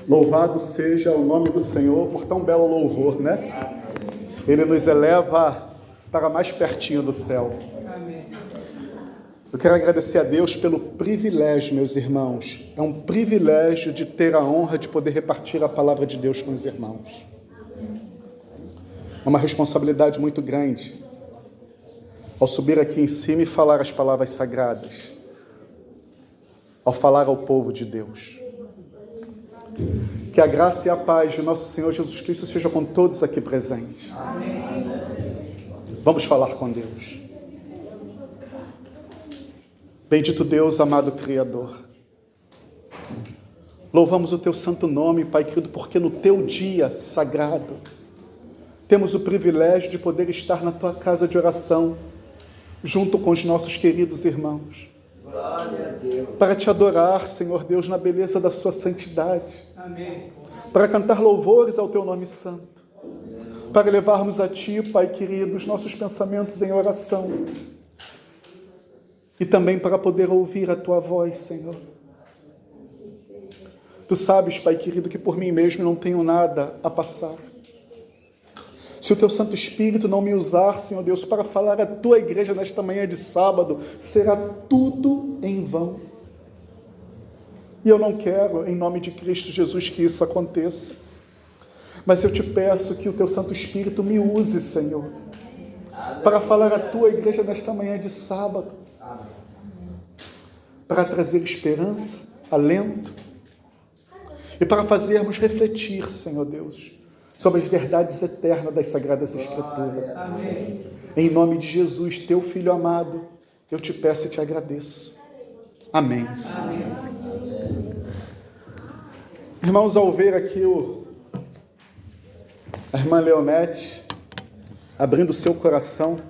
Louvado seja o nome do Senhor por tão belo louvor, né? Ele nos eleva para mais pertinho do céu. Eu quero agradecer a Deus pelo privilégio, meus irmãos. É um privilégio de ter a honra de poder repartir a palavra de Deus com os irmãos. É uma responsabilidade muito grande ao subir aqui em cima e falar as palavras sagradas, ao falar ao povo de Deus. Que a graça e a paz de nosso Senhor Jesus Cristo seja com todos aqui presentes. Amém. Vamos falar com Deus. Bendito Deus, amado Criador. Louvamos o teu santo nome, Pai querido, porque no teu dia sagrado temos o privilégio de poder estar na tua casa de oração, junto com os nossos queridos irmãos. Glória a Deus. Para te adorar, Senhor Deus, na beleza da sua santidade. Amém. Para cantar louvores ao teu nome santo. Para levarmos a ti, Pai querido, os nossos pensamentos em oração. E também para poder ouvir a tua voz, Senhor. Tu sabes, Pai querido, que por mim mesmo não tenho nada a passar. Se o teu Santo Espírito não me usar, Senhor Deus, para falar à tua igreja nesta manhã de sábado, será tudo em vão. E eu não quero, em nome de Cristo Jesus, que isso aconteça. Mas eu te peço que o teu Santo Espírito me use, Senhor, para falar à tua igreja nesta manhã de sábado, para trazer esperança, alento, e para fazermos refletir, Senhor Deus, sobre as verdades eternas das Sagradas Escrituras. Amém. Em nome de Jesus, teu Filho amado, eu te peço e te agradeço. Amém. Amém. Irmãos, ao ver aqui a irmã Leonete abrindo o seu coração,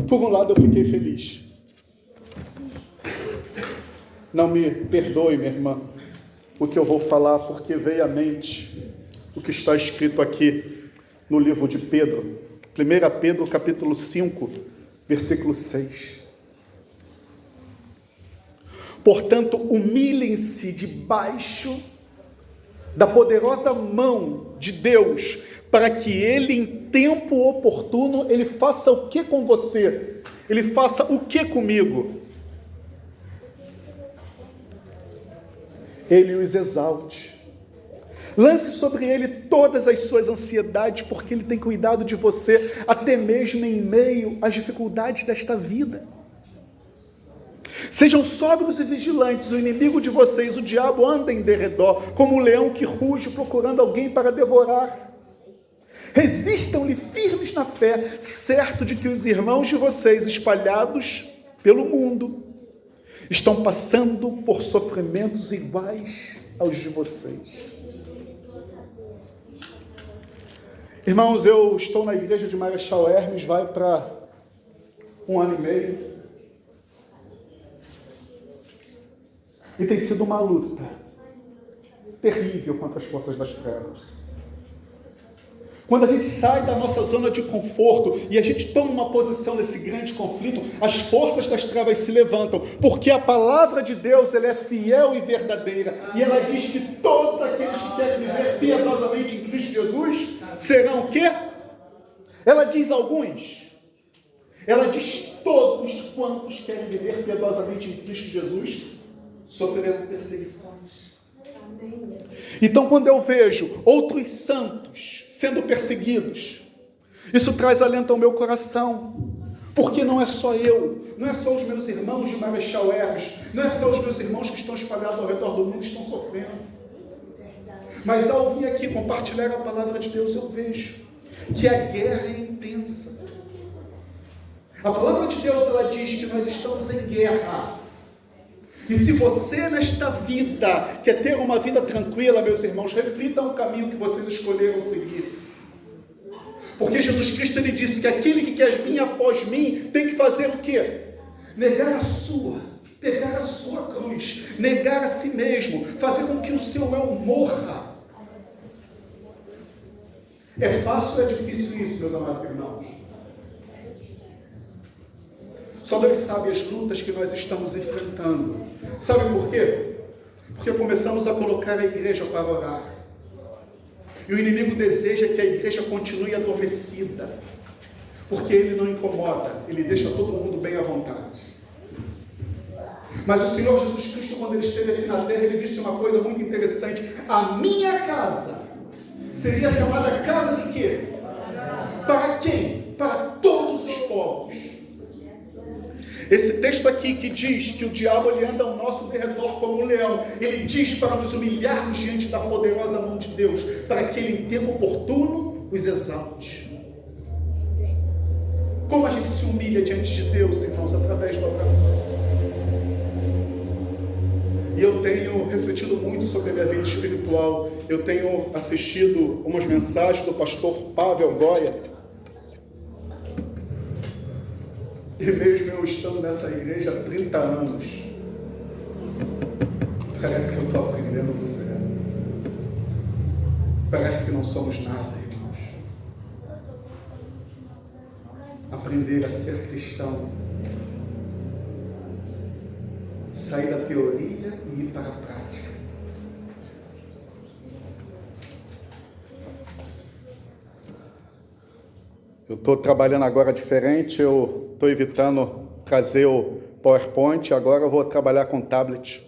por um lado eu fiquei feliz. Não me perdoe, minha irmã, o que eu vou falar, porque veio à mente o que está escrito aqui no livro de Pedro, 1 Pedro capítulo 5, versículo 6. Portanto, humilhem-se debaixo da poderosa mão de Deus, para que Ele, em tempo oportuno, Ele faça o que com você? Ele faça o que comigo? Ele os exalte. Lance sobre Ele todas as suas ansiedades, porque Ele tem cuidado de você, até mesmo em meio às dificuldades desta vida. Sejam sóbrios e vigilantes, o inimigo de vocês, o diabo, anda em derredor, como um leão que ruge, procurando alguém para devorar. Resistam-lhe firmes na fé, certo de que os irmãos de vocês, espalhados pelo mundo, estão passando por sofrimentos iguais aos de vocês. Irmãos, eu estou na igreja de Marechal Hermes, vai para 1 ano e meio. E tem sido uma luta terrível contra as forças das trevas. Quando a gente sai da nossa zona de conforto e a gente toma uma posição nesse grande conflito, as forças das trevas se levantam, porque a palavra de Deus, ela é fiel e verdadeira, e ela diz que todos aqueles que querem viver piedosamente em Cristo Jesus serão o quê? Ela diz alguns, ela diz todos quantos querem viver piedosamente em Cristo Jesus sofrerão perseguições. Então, quando eu vejo outros santos sendo perseguidos, isso traz alento ao meu coração, porque não é só eu, não é só os meus irmãos de Marechal Hermes, não é só os meus irmãos que estão espalhados ao redor do mundo que estão sofrendo, mas ao vir aqui compartilhar a palavra de Deus, eu vejo que a guerra é intensa. A palavra de Deus, ela diz que nós estamos em guerra. E se você nesta vida quer ter uma vida tranquila, meus irmãos, reflitam o caminho que vocês escolheram seguir. Porque Jesus Cristo, ele disse que aquele que quer vir após mim tem que fazer o quê? Negar pegar a sua cruz, negar a si mesmo, fazer com que o seu eu morra. É fácil ou é difícil isso, meus amados irmãos? Só Deus sabe as lutas que nós estamos enfrentando. Sabe por quê? Porque começamos a colocar a igreja para orar. E o inimigo deseja que a igreja continue adormecida. Porque ele não incomoda, ele deixa todo mundo bem à vontade. Mas o Senhor Jesus Cristo, quando ele esteve aqui na terra, ele disse uma coisa muito interessante: a minha casa seria chamada casa de quê? Para quem? Para todos os povos. Esse texto aqui que diz que o diabo ele anda ao nosso derredor como um leão, ele diz para nos humilharmos diante da poderosa mão de Deus, para que ele em tempo oportuno os exalte. Como a gente se humilha diante de Deus, irmãos? Através da oração. E eu tenho refletido muito sobre a minha vida espiritual. Eu tenho assistido umas mensagens do pastor Pavel Goya. E mesmo eu estando nessa igreja há 30 anos, parece que eu estou aprendendo do zero. Parece que não somos nada, irmãos. Aprender a ser cristão, sair da teoria e ir para a prática. Eu estou trabalhando agora diferente, eu estou evitando trazer o PowerPoint, agora eu vou trabalhar com tablet.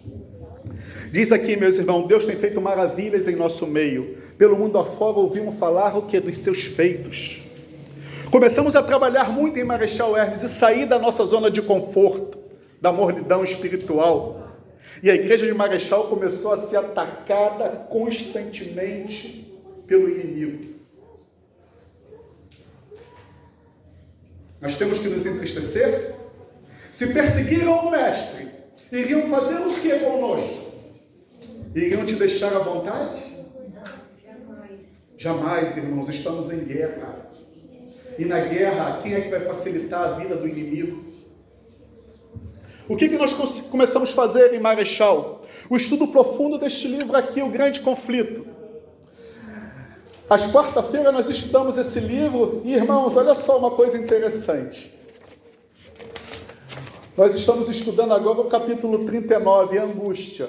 Diz aqui, meus irmãos, Deus tem feito maravilhas em nosso meio. Pelo mundo afora ouvimos falar o que? Dos seus feitos. Começamos a trabalhar muito em Marechal Hermes e sair da nossa zona de conforto, da mornidão espiritual. E a igreja de Marechal começou a ser atacada constantemente pelo inimigo. Nós temos que nos entristecer? Se perseguiram o mestre, iriam fazer o que conosco? Iriam te deixar à vontade? Jamais, irmãos, estamos em guerra. E na guerra, quem é que vai facilitar a vida do inimigo? O que nós começamos a fazer em Marechal? O estudo profundo deste livro aqui, O Grande Conflito. Às quarta-feiras nós estudamos esse livro e, irmãos, olha só uma coisa interessante. Nós estamos estudando agora o capítulo 39, Angústia.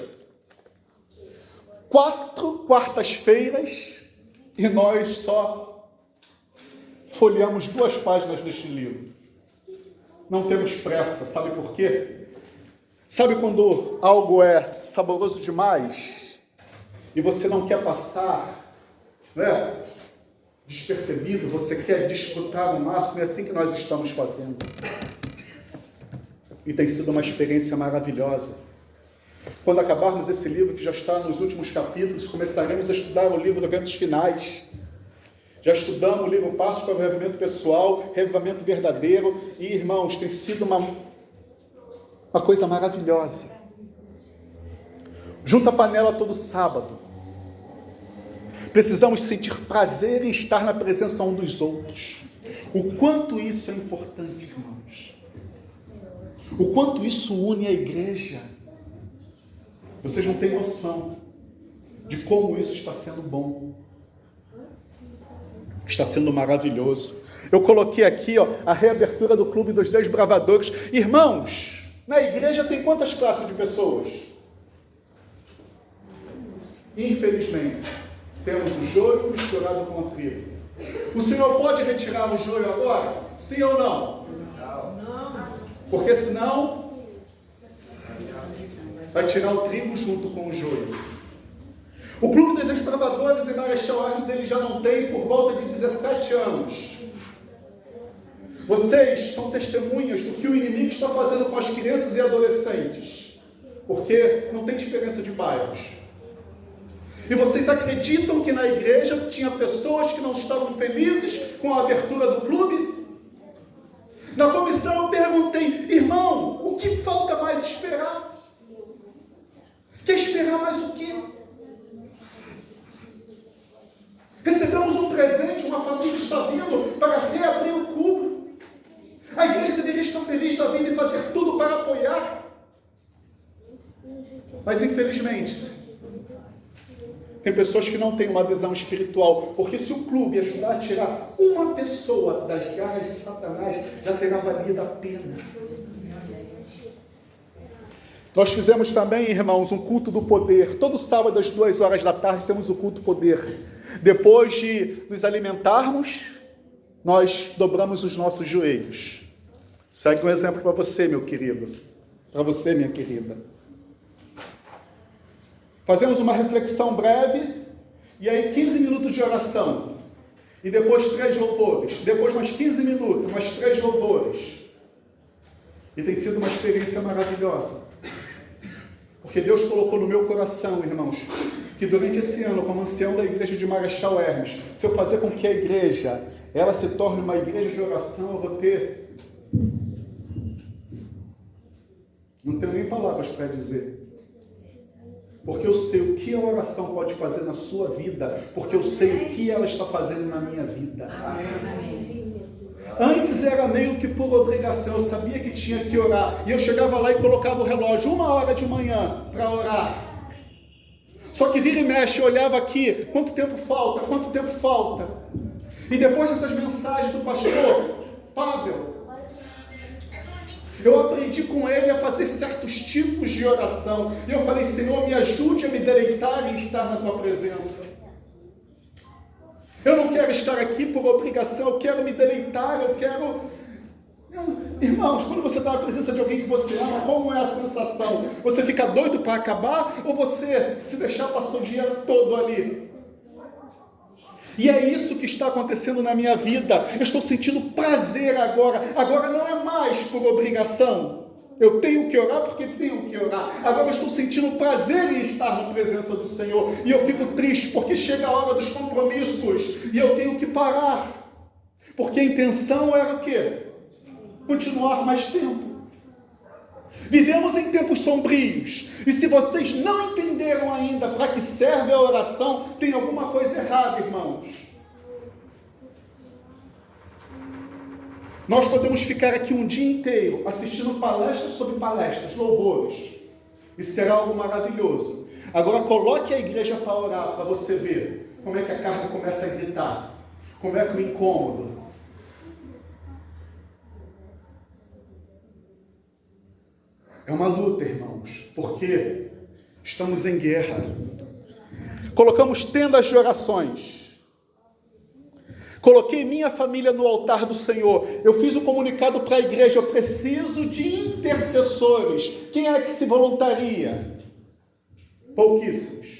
4 quartas-feiras e nós só folheamos 2 páginas deste livro. Não temos pressa, sabe por quê? Sabe quando algo é saboroso demais e você não quer passar, né, despercebido, você quer desfrutar ao máximo, é assim que nós estamos fazendo. E tem sido uma experiência maravilhosa. Quando acabarmos esse livro, que já está nos últimos capítulos, começaremos a estudar o livro Eventos Finais. Já estudamos o livro Passos para o Revivamento Pessoal, Revivamento Verdadeiro, e, irmãos, tem sido uma coisa maravilhosa. Junta a panela todo sábado. Precisamos sentir prazer em estar na presença um dos outros. O quanto isso é importante, irmãos. O quanto isso une a igreja. Vocês não têm noção de como isso está sendo bom. Está sendo maravilhoso. Eu coloquei aqui, a reabertura do Clube dos Desbravadores. Irmãos, na igreja tem quantas classes de pessoas? Infelizmente, temos o joio misturado com o trigo. O Senhor pode retirar o joio agora? Sim ou não? Não. Porque senão vai tirar o trigo junto com o joio. O Clube dos Desbravadores em Marechal Hermes, ele já não tem por volta de 17 anos. Vocês são testemunhas do que o inimigo está fazendo com as crianças e adolescentes. Porque não tem diferença de bairros. E vocês acreditam que na igreja tinha pessoas que não estavam felizes com a abertura do clube? Na comissão eu perguntei, irmão, o que falta mais esperar? Quer esperar mais o quê? Recebemos um presente, uma família está vindo para reabrir o clube. A igreja deveria estar feliz da vida e fazer tudo para apoiar. Mas infelizmente, tem pessoas que não têm uma visão espiritual, porque se o clube ajudar a tirar uma pessoa das garras de Satanás, já terá valido a pena. Nós fizemos também, irmãos, um culto do poder. Todo sábado às 14h temos o culto poder. Depois de nos alimentarmos, nós dobramos os nossos joelhos. Segue um exemplo para você, meu querido. Para você, minha querida. Fazemos uma reflexão breve, e aí 15 minutos de oração. E depois 3 louvores. Depois mais 15 minutos, mais 3 louvores. E tem sido uma experiência maravilhosa. Porque Deus colocou no meu coração, irmãos, que durante esse ano, como ancião da igreja de Marechal Hermes, se eu fazer com que a igreja, ela se torne uma igreja de oração, eu vou ter... Não tenho nem palavras para dizer. Porque eu sei o que a oração pode fazer na sua vida, porque eu sei o que ela está fazendo na minha vida. Amém. Antes era meio que por obrigação, eu sabia que tinha que orar, e eu chegava lá e colocava o relógio 1h de manhã para orar. Só que vira e mexe, eu olhava aqui, quanto tempo falta, quanto tempo falta. E depois dessas mensagens do pastor Pavel, eu aprendi com ele a fazer certos tipos de oração. E eu falei, Senhor, me ajude a me deleitar e estar na tua presença. Eu não quero estar aqui por obrigação, eu quero me deleitar, eu quero... Irmãos, quando você está na presença de alguém que você ama, como é a sensação? Você fica doido para acabar ou você se deixar passar o dia todo ali? E é isso que está acontecendo na minha vida. Eu estou sentindo prazer agora. Agora não é mais por obrigação. Eu tenho que orar porque tenho que orar. Agora eu estou sentindo prazer em estar na presença do Senhor. E eu fico triste porque chega a hora dos compromissos e eu tenho que parar. Porque a intenção era o quê? Continuar mais tempo. Vivemos em tempos sombrios. E se vocês não entenderam ainda para que serve a oração, tem alguma coisa errada, irmãos. Nós podemos ficar aqui um dia inteiro assistindo palestras sobre palestras, louvores. E será algo maravilhoso. Agora coloque a igreja para orar, para você ver como é que a carne começa a gritar. Como é que o incômodo. É uma luta, irmãos, porque estamos em guerra. Colocamos tendas de orações. Coloquei minha família no altar do Senhor. Eu fiz um comunicado para a igreja. Eu preciso de intercessores. Quem é que se voluntaria? Pouquíssimos.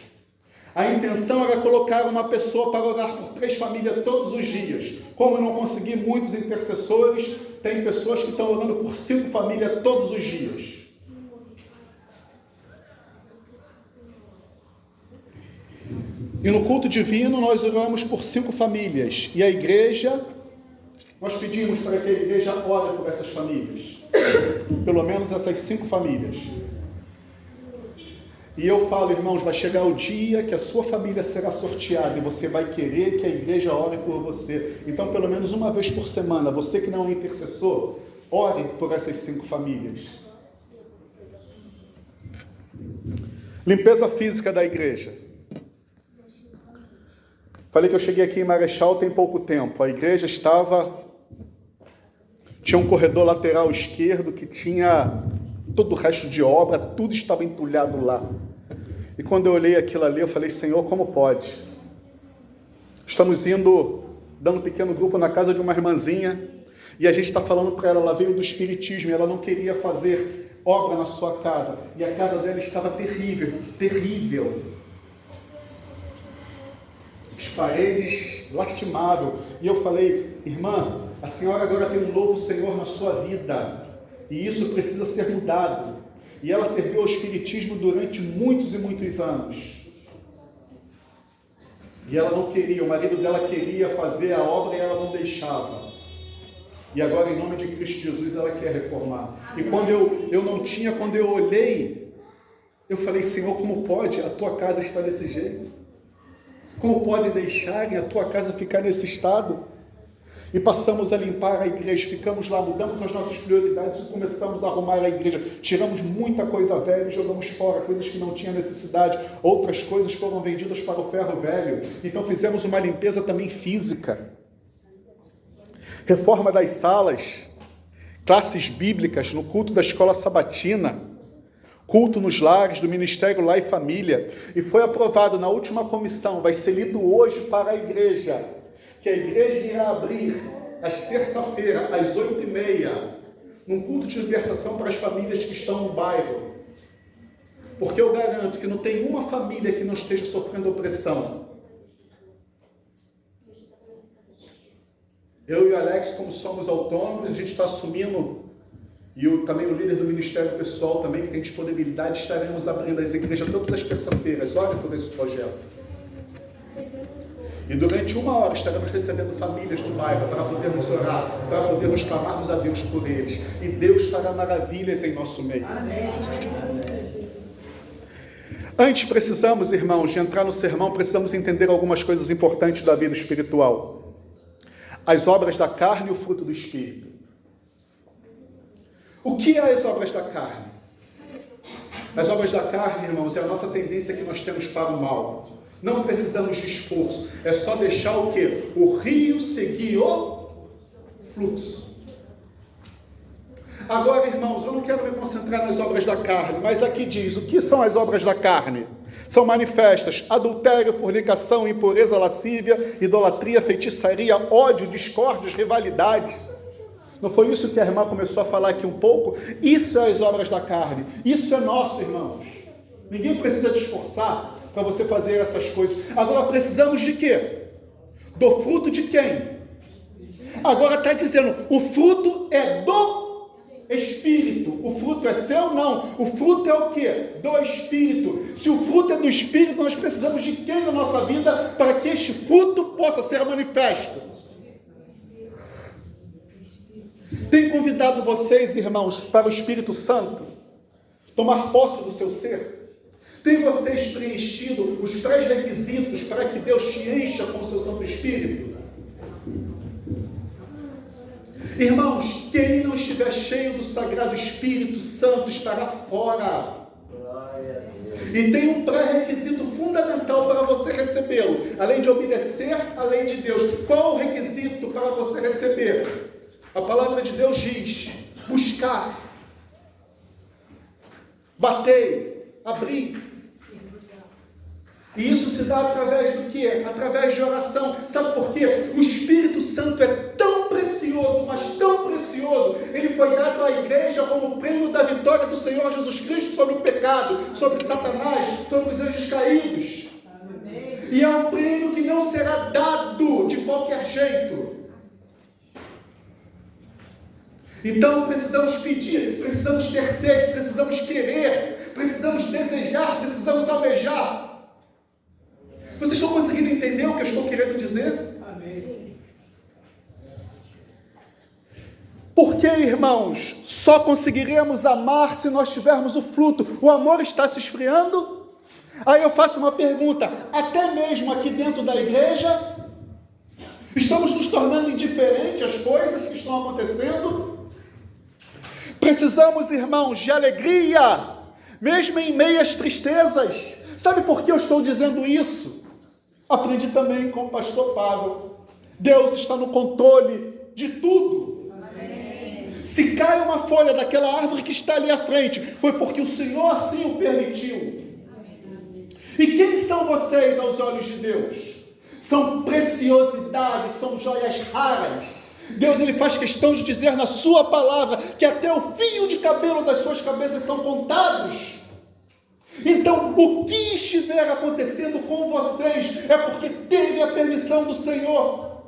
A intenção era colocar uma pessoa para orar por 3 famílias todos os dias. Como eu não consegui muitos intercessores, tem pessoas que estão orando por 5 famílias todos os dias. E no culto divino nós oramos por 5 famílias. E a igreja, nós pedimos para que a igreja ore por essas famílias. Pelo menos essas 5 famílias. E eu falo, irmãos, vai chegar o dia que a sua família será sorteada e você vai querer que a igreja ore por você. Então, pelo menos uma vez por semana, você que não é intercessor, ore por essas 5 famílias. Limpeza física da igreja. Falei que eu cheguei aqui em Marechal tem pouco tempo. A igreja tinha um corredor lateral esquerdo que tinha todo o resto de obra, tudo estava entulhado lá. E quando eu olhei aquilo ali, eu falei, Senhor, como pode? Estamos dando um pequeno grupo na casa de uma irmãzinha, e a gente está falando para ela veio do espiritismo, e ela não queria fazer obra na sua casa, e a casa dela estava terrível, terrível. As paredes lastimavam. E eu falei, irmã, a senhora agora tem um novo Senhor na sua vida. E isso precisa ser mudado. E ela serviu ao espiritismo durante muitos e muitos anos. E ela não queria, o marido dela queria fazer a obra e ela não deixava. E agora, em nome de Cristo Jesus, ela quer reformar. E quando quando eu olhei, eu falei, Senhor, como pode? A tua casa está desse jeito? Como pode deixarem a tua casa ficar nesse estado? E passamos a limpar a igreja, ficamos lá, mudamos as nossas prioridades e começamos a arrumar a igreja. Tiramos muita coisa velha e jogamos fora, coisas que não tinham necessidade. Outras coisas foram vendidas para o ferro velho. Então fizemos uma limpeza também física. Reforma das salas, classes bíblicas no culto da escola sabatina, culto nos lares, do Ministério Lar e Família, e foi aprovado na última comissão, vai ser lido hoje para a igreja, que a igreja irá abrir às terça-feira, às 8h30, num culto de libertação para as famílias que estão no bairro. Porque eu garanto que não tem uma família que não esteja sofrendo opressão. Eu e o Alex, como somos autônomos, a gente está assumindo, e também o líder do Ministério Pessoal também, que tem disponibilidade, estaremos abrindo as igrejas todas as terças-feiras. Olha por esse projeto. E durante 1 hora estaremos recebendo famílias do bairro para podermos orar, para podermos clamarmos a Deus por eles. E Deus fará maravilhas em nosso meio. Antes precisamos, irmãos, de entrar no sermão, precisamos entender algumas coisas importantes da vida espiritual. As obras da carne e o fruto do Espírito. O que é as obras da carne? As obras da carne, irmãos, é a nossa tendência que nós temos para o mal. Não precisamos de esforço. É só deixar o quê? O rio seguir o fluxo. Agora, irmãos, eu não quero me concentrar nas obras da carne, mas aqui diz, o que são as obras da carne? São manifestas: adultério, fornicação, impureza, lascívia, idolatria, feitiçaria, ódio, discórdias, rivalidade. Não foi isso que a irmã começou a falar aqui um pouco? Isso é as obras da carne. Isso é nosso, irmãos. Ninguém precisa te esforçar para você fazer essas coisas. Agora precisamos de quê? Do fruto de quem? Agora está dizendo, o fruto é do Espírito. O fruto é seu? Não. O fruto é o quê? Do Espírito. Se o fruto é do Espírito, nós precisamos de quem na nossa vida para que este fruto possa ser manifesto? Tenho convidado vocês, irmãos, para o Espírito Santo tomar posse do seu ser. Tem vocês preenchido os pré-requisitos para que Deus te encha com o seu Santo Espírito? Irmãos, quem não estiver cheio do Sagrado Espírito Santo estará fora. E tem um pré-requisito fundamental para você recebê-lo. Além de obedecer à lei de Deus. Qual o requisito para você receber? A palavra de Deus diz: buscar, batei, abrir. E isso se dá através do quê? Através de oração. Sabe por quê? O Espírito Santo é tão precioso, mas tão precioso. Ele foi dado à igreja como prêmio da vitória do Senhor Jesus Cristo sobre o pecado, sobre Satanás, sobre os anjos caídos. E é um prêmio que não será dado de qualquer jeito. Então precisamos pedir, precisamos ter sede, precisamos querer, precisamos desejar, precisamos almejar. Vocês estão conseguindo entender o que eu estou querendo dizer? Amém. Porque, irmãos, só conseguiremos amar se nós tivermos o fruto. O amor está se esfriando? Aí eu faço uma pergunta, até mesmo aqui dentro da igreja, estamos nos tornando indiferentes às coisas que estão acontecendo? Precisamos, irmãos, de alegria, mesmo em meio às tristezas. Sabe por que eu estou dizendo isso? Aprendi também com o pastor Pavel. Deus está no controle de tudo. Amém. Se cai uma folha daquela árvore que está ali à frente, foi porque o Senhor assim o permitiu. Amém. E quem são vocês aos olhos de Deus? São preciosidades, são joias raras. Deus ele faz questão de dizer na sua palavra que até o fio de cabelo das suas cabeças são contados. Então, o que estiver acontecendo com vocês é porque teve a permissão do Senhor.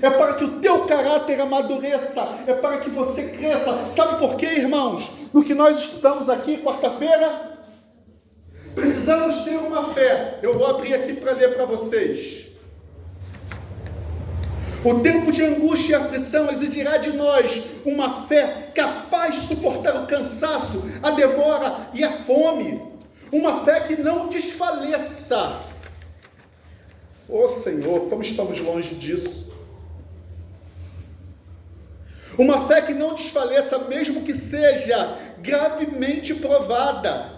É para que o teu caráter amadureça, é para que você cresça. Sabe por quê, irmãos? No que nós estudamos aqui, quarta-feira, precisamos ter uma fé. Eu vou abrir aqui para ler para vocês. O tempo de angústia e aflição exigirá de nós uma fé capaz de suportar o cansaço, a demora e a fome. Uma fé que não desfaleça. Ô Senhor, como estamos longe disso. Uma fé que não desfaleça, mesmo que seja gravemente provada.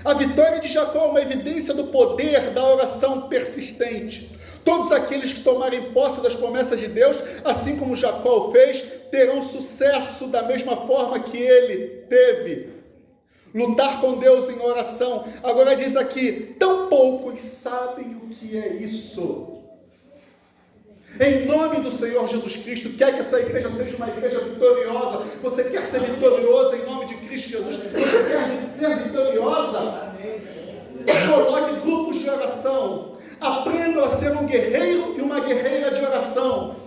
A vitória de Jacó é uma evidência do poder da oração persistente. Todos aqueles que tomarem posse das promessas de Deus, assim como Jacó o fez, terão sucesso da mesma forma que ele teve. lutar com Deus em oração. Agora diz aqui, tão poucos sabem o que é isso. Em nome do Senhor Jesus Cristo, quer que essa igreja seja uma igreja vitoriosa? Você quer ser vitorioso em nome de Cristo Jesus? Você quer ser vitoriosa? Coloque grupos de oração. Aprenda a ser um guerreiro e uma guerreira de oração.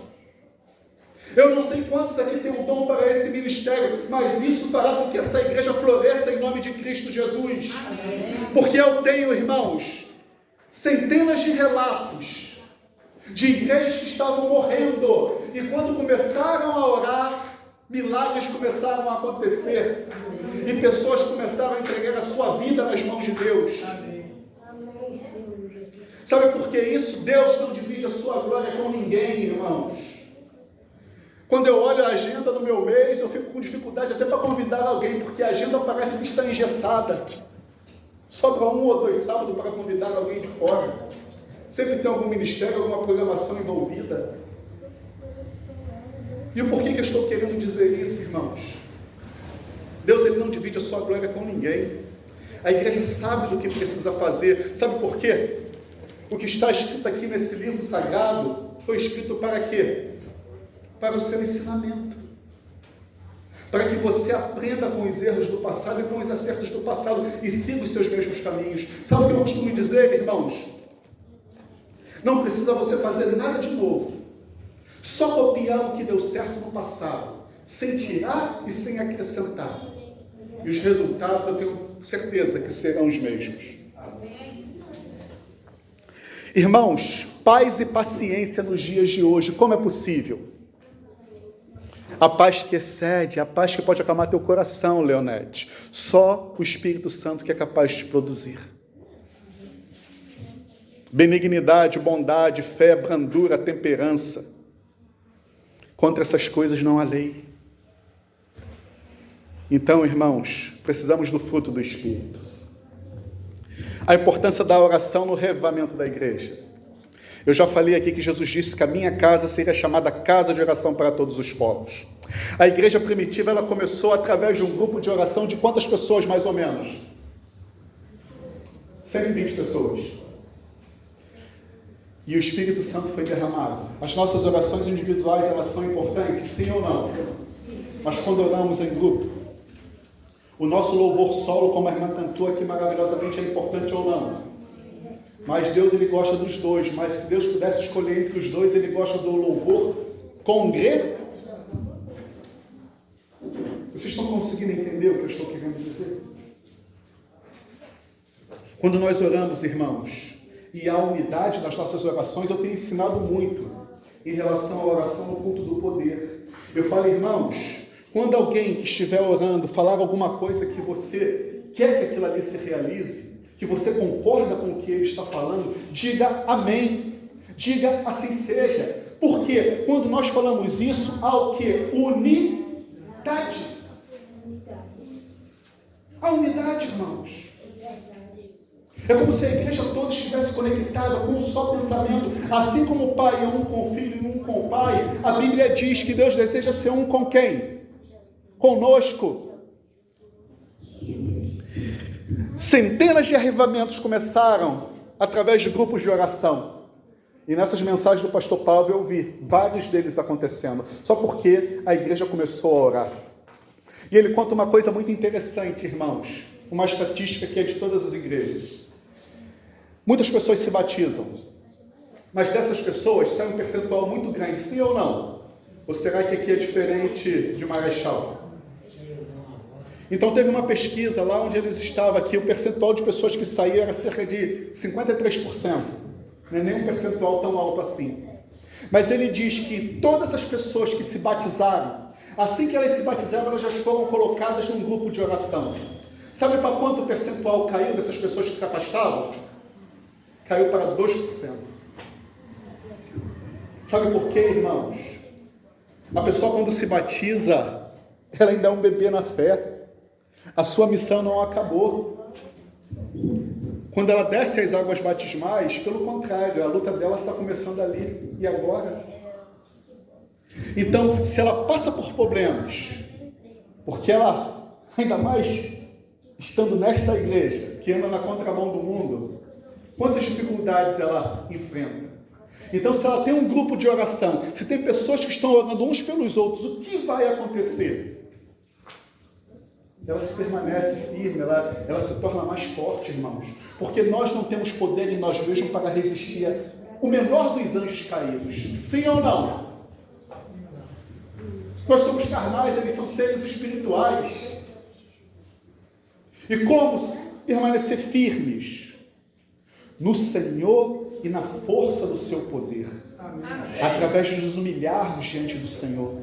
Eu não sei quantos aqui têm um dom para esse ministério, mas isso fará com que essa igreja floresça em nome de Cristo Jesus. Porque eu tenho, irmãos, centenas de relatos de igrejas que estavam morrendo, e quando começaram a orar, milagres começaram a acontecer, e pessoas começaram a entregar a sua vida nas mãos de Deus. Sabe por que isso? Deus não divide a sua glória com ninguém, irmãos. Quando eu olho a agenda do meu mês, eu fico com dificuldade até para convidar alguém, porque a agenda parece que está engessada. Sobra 1 ou 2 sábados para convidar alguém de fora. Sempre tem algum ministério, alguma programação envolvida. E o porquê que eu estou querendo dizer isso, irmãos? Deus, ele não divide a sua glória com ninguém. A igreja sabe do que precisa fazer. Sabe por quê? O que está escrito aqui nesse livro sagrado foi escrito para quê? Para o seu ensinamento. Para que você aprenda com os erros do passado e com os acertos do passado e siga os seus mesmos caminhos. Sabe o que eu costumo dizer, irmãos? Não precisa você fazer nada de novo. Só copiar o que deu certo no passado, sem tirar e sem acrescentar. E os resultados eu tenho certeza que serão os mesmos. Irmãos, paz e paciência nos dias de hoje, como é possível? A paz que excede, a paz que pode acalmar teu coração, Leonete. Só o Espírito Santo que é capaz de produzir. Benignidade, bondade, fé, brandura, temperança. Contra essas coisas não há lei. Então, irmãos, precisamos do fruto do Espírito. A importância da oração no reavivamento da igreja. Eu já falei aqui que Jesus disse que a minha casa seria chamada casa de oração para todos os povos. A igreja primitiva, ela começou através de um grupo de oração de quantas pessoas, mais ou menos? 120 pessoas. E o Espírito Santo foi derramado. As nossas orações individuais, elas são importantes, sim ou não? Mas quando oramos em grupo, o nosso louvor solo, como a irmã cantou aqui maravilhosamente, é importante ou não? Mas Deus, ele gosta dos dois. Mas se Deus pudesse escolher entre os dois, ele gosta do louvor congregacional. Vocês estão conseguindo entender o que eu estou querendo dizer? Quando nós oramos, irmãos, e a unidade das nossas orações, eu tenho ensinado muito em relação à oração no culto do poder. Eu falo, irmãos, quando alguém que estiver orando falar alguma coisa que você quer que aquilo ali se realize, que você concorda com o que ele está falando, diga amém, diga assim seja. Porque quando nós falamos isso, há o que? Unidade. A unidade, irmãos. É como se a igreja toda estivesse conectada com um só pensamento. Assim como o Pai é um com o Filho e um com o Pai, a Bíblia diz que Deus deseja ser um com quem? Conosco. Centenas de avivamentos começaram através de grupos de oração. E nessas mensagens do pastor Paulo eu vi vários deles acontecendo. Só porque a igreja começou a orar. E ele conta uma coisa muito interessante, irmãos. Uma estatística que é de todas as igrejas. Muitas pessoas se batizam. Mas dessas pessoas sai um percentual muito grande, sim ou não? Ou será que aqui é diferente de Marechal? Então teve uma pesquisa lá onde eles estavam aqui, o percentual de pessoas que saíram era cerca de 53%. Não é nem um percentual tão alto assim. Mas ele diz que todas as pessoas que se batizaram, assim que elas se batizaram, elas já foram colocadas num grupo de oração. Sabe para quanto o percentual caiu dessas pessoas que se afastavam? Caiu para 2%. Sabe por quê, irmãos? A pessoa quando se batiza, ela ainda é um bebê na fé. A sua missão não acabou. Quando ela desce as águas batismais, pelo contrário, a luta dela está começando ali e agora. Então, se ela passa por problemas, porque ela, ainda mais estando nesta igreja, que anda na contramão do mundo, quantas dificuldades ela enfrenta. Então, se ela tem um grupo de oração, se tem pessoas que estão orando uns pelos outros, o que vai acontecer? Ela se permanece firme, ela se torna mais forte, irmãos. Porque nós não temos poder em nós mesmos para resistir o menor dos anjos caídos. Sim ou não? Nós somos carnais, eles são seres espirituais. E como permanecer firmes? No Senhor e na força do seu poder. Amém. Através de nos humilharmos diante do Senhor.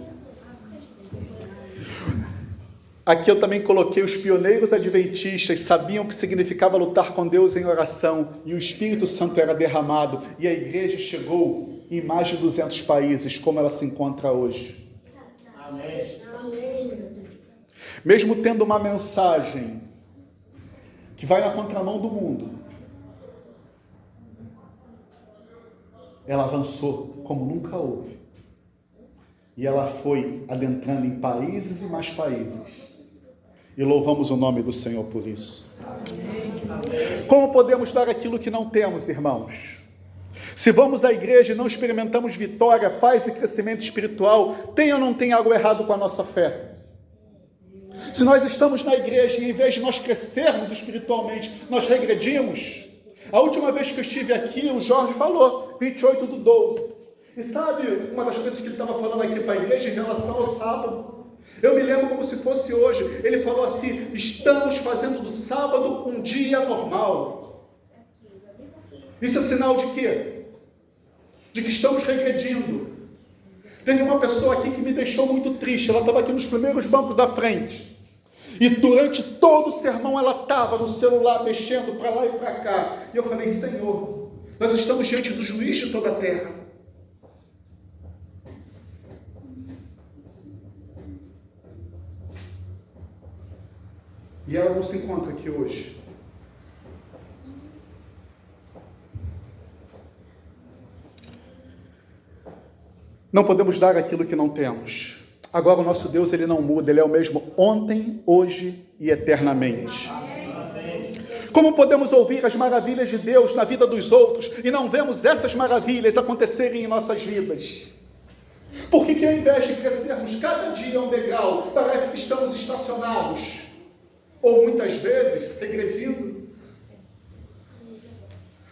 Aqui eu também coloquei: os pioneiros adventistas sabiam o que significava lutar com Deus em oração, e o Espírito Santo era derramado, e a igreja chegou em mais de 200 países, como ela se encontra hoje. Amém. Mesmo tendo uma mensagem que vai na contramão do mundo, ela avançou como nunca houve. E ela foi adentrando em países e mais países. E louvamos o nome do Senhor por isso. Amém. Como podemos dar aquilo que não temos, irmãos? Se vamos à igreja e não experimentamos vitória, paz e crescimento espiritual, tem ou não tem algo errado com a nossa fé? Se nós estamos na igreja e em vez de nós crescermos espiritualmente, nós regredimos. A última vez que eu estive aqui, o Jorge falou, 28/12. E sabe uma das coisas que ele estava falando aqui para a igreja em relação ao sábado? Eu me lembro como se fosse hoje. Ele falou assim: estamos fazendo do sábado um dia normal. Isso é sinal de quê? De que estamos regredindo. Teve uma pessoa aqui que me deixou muito triste. Ela estava aqui nos primeiros bancos da frente. E durante todo o sermão ela estava no celular mexendo para lá e para cá. E eu falei: Senhor, nós estamos diante do juiz de toda a terra. E ela não se encontra aqui hoje. Não podemos dar aquilo que não temos. Agora o nosso Deus, ele não muda, ele é o mesmo ontem, hoje e eternamente. Como podemos ouvir as maravilhas de Deus na vida dos outros e não vemos essas maravilhas acontecerem em nossas vidas? Por que ao invés de crescermos cada dia um degrau, parece que estamos estacionados? Ou muitas vezes regredindo?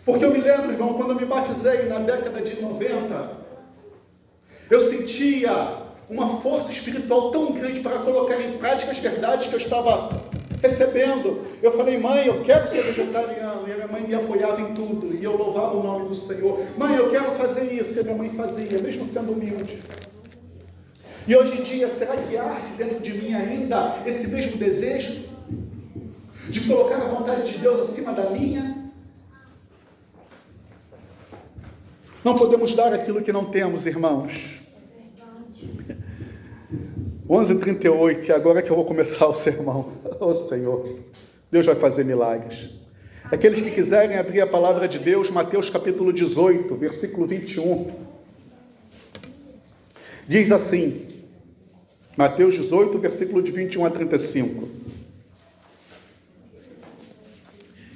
Porque eu me lembro, irmão, quando eu me batizei na década de 90, eu sentia uma força espiritual tão grande para colocar em prática as verdades que eu estava recebendo. Eu falei: mãe, eu quero ser vegetariano. E a minha mãe me apoiava em tudo. E eu louvava o nome do Senhor. Mãe, eu quero fazer isso. E a minha mãe fazia, mesmo sendo humilde. E hoje em dia, será que arde dentro de mim ainda esse mesmo desejo? De colocar a vontade de Deus acima da minha? Não podemos dar aquilo que não temos, irmãos. 11h38, e agora que eu vou começar o sermão. Oh Senhor, Deus vai fazer milagres. Aqueles que quiserem abrir a palavra de Deus, Mateus capítulo 18, versículo 21. Diz assim, Mateus 18, versículo de 21 a 35.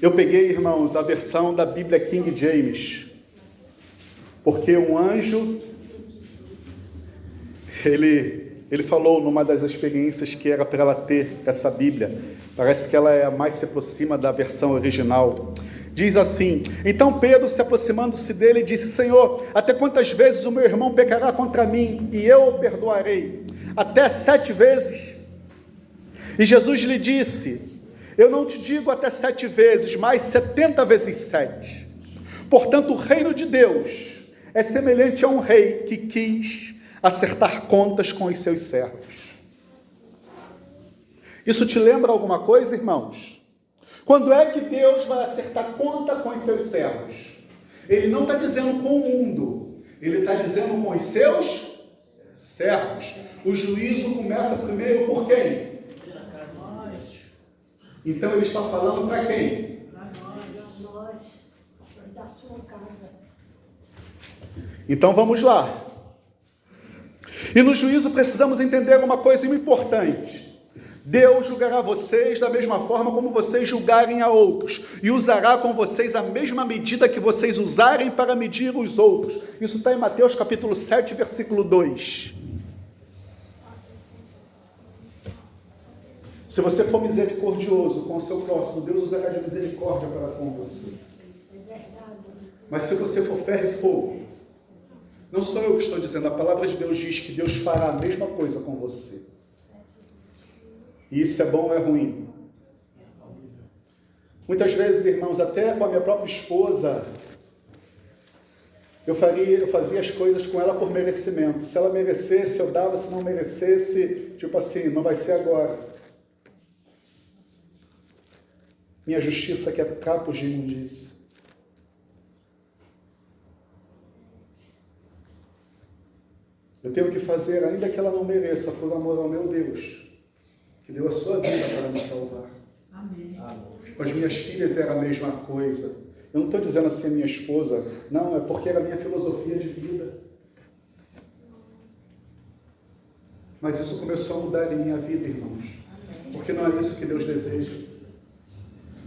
Eu peguei, irmãos, a versão da Bíblia King James, porque um anjo, ele falou numa das experiências que era para ela ter essa Bíblia. Parece que ela mais se aproxima da versão original. Diz assim: então Pedro, se aproximando-se dele, disse: Senhor, até quantas vezes o meu irmão pecará contra mim e eu o perdoarei? Até 7 vezes? E Jesus lhe disse: eu não te digo até 7 vezes, mas 70 vezes 7. Portanto, o reino de Deus é semelhante a um rei que quis acertar contas com os seus servos. Isso te lembra alguma coisa, irmãos? Quando é que Deus vai acertar conta com os seus servos? Ele não está dizendo com o mundo, ele está dizendo com os seus servos. O juízo começa primeiro por quem? Então ele está falando para quem? Para nós, da sua casa. Então vamos lá. E no juízo precisamos entender uma coisa importante. Deus julgará vocês da mesma forma como vocês julgarem a outros, e usará com vocês a mesma medida que vocês usarem para medir os outros. Isso está em Mateus capítulo 7, versículo 2. Se você for misericordioso com o seu próximo, Deus usará de misericórdia para com você. Mas se você for ferro e fogo, não sou eu que estou dizendo, a palavra de Deus diz que Deus fará a mesma coisa com você. E isso é bom ou é ruim? Muitas vezes, irmãos, até com a minha própria esposa, eu fazia as coisas com ela por merecimento. Se ela merecesse, eu dava. Se não merecesse, tipo assim, não vai ser agora. Minha justiça que é trapos de imundícia. Eu tenho que fazer, ainda que ela não mereça, por amor ao meu Deus, que deu a sua vida para me salvar. Amém. Com as minhas filhas era a mesma coisa. Eu não estou dizendo assim a minha esposa, não, é porque era a minha filosofia de vida. Mas isso começou a mudar em minha vida, irmãos. Porque não é isso que Deus deseja.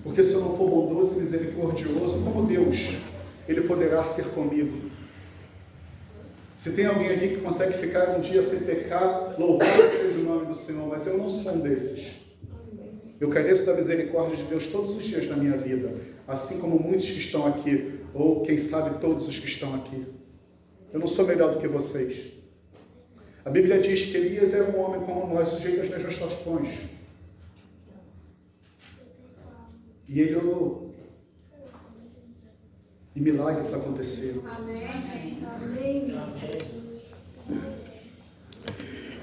Porque se eu não for bondoso e misericordioso, como Deus, Ele poderá ser comigo. Se tem alguém aqui que consegue ficar um dia sem pecar, louvado seja o nome do Senhor, mas eu não sou um desses. Eu careço da misericórdia de Deus todos os dias da minha vida, assim como muitos que estão aqui, ou quem sabe todos os que estão aqui. Eu não sou melhor do que vocês. A Bíblia diz que Elias era um homem como nós, sujeito às mesmas paixões. E ele orou. E milagres aconteceram. Amém.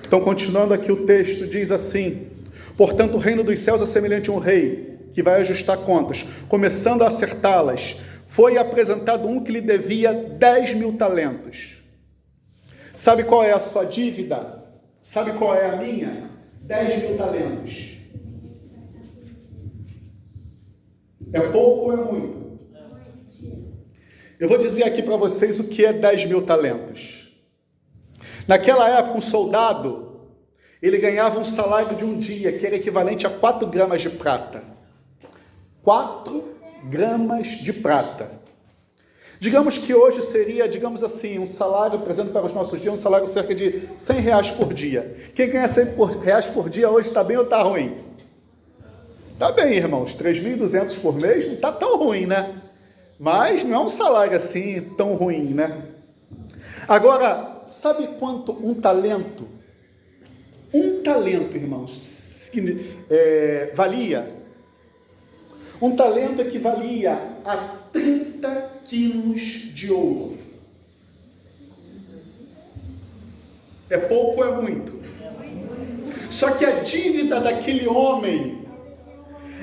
Então, continuando aqui o texto, diz assim: portanto, o reino dos céus é semelhante a um rei que vai ajustar contas. Começando a acertá-las, foi apresentado um que lhe devia 10.000 talentos. Sabe qual é a sua dívida? Sabe qual é a minha? 10.000 talentos. É pouco ou é muito? Eu vou dizer aqui para vocês o que é 10.000 talentos. Naquela época, um soldado, ele ganhava um salário de um dia, que era equivalente a 4 gramas de prata. 4 gramas de prata. Digamos que hoje seria, digamos assim, um salário, trazendo para os nossos dias, um salário cerca de R$100 por dia. Quem ganha R$100 por dia hoje está bem ou está ruim? Está bem, irmãos. 3.200 por mês não está tão ruim, né? Mas não é um salário assim tão ruim, né? Agora, sabe quanto um talento? Um talento, irmãos, valia? Um talento equivalia a 30 quilos de ouro. É pouco ou é muito? Só que a dívida daquele homem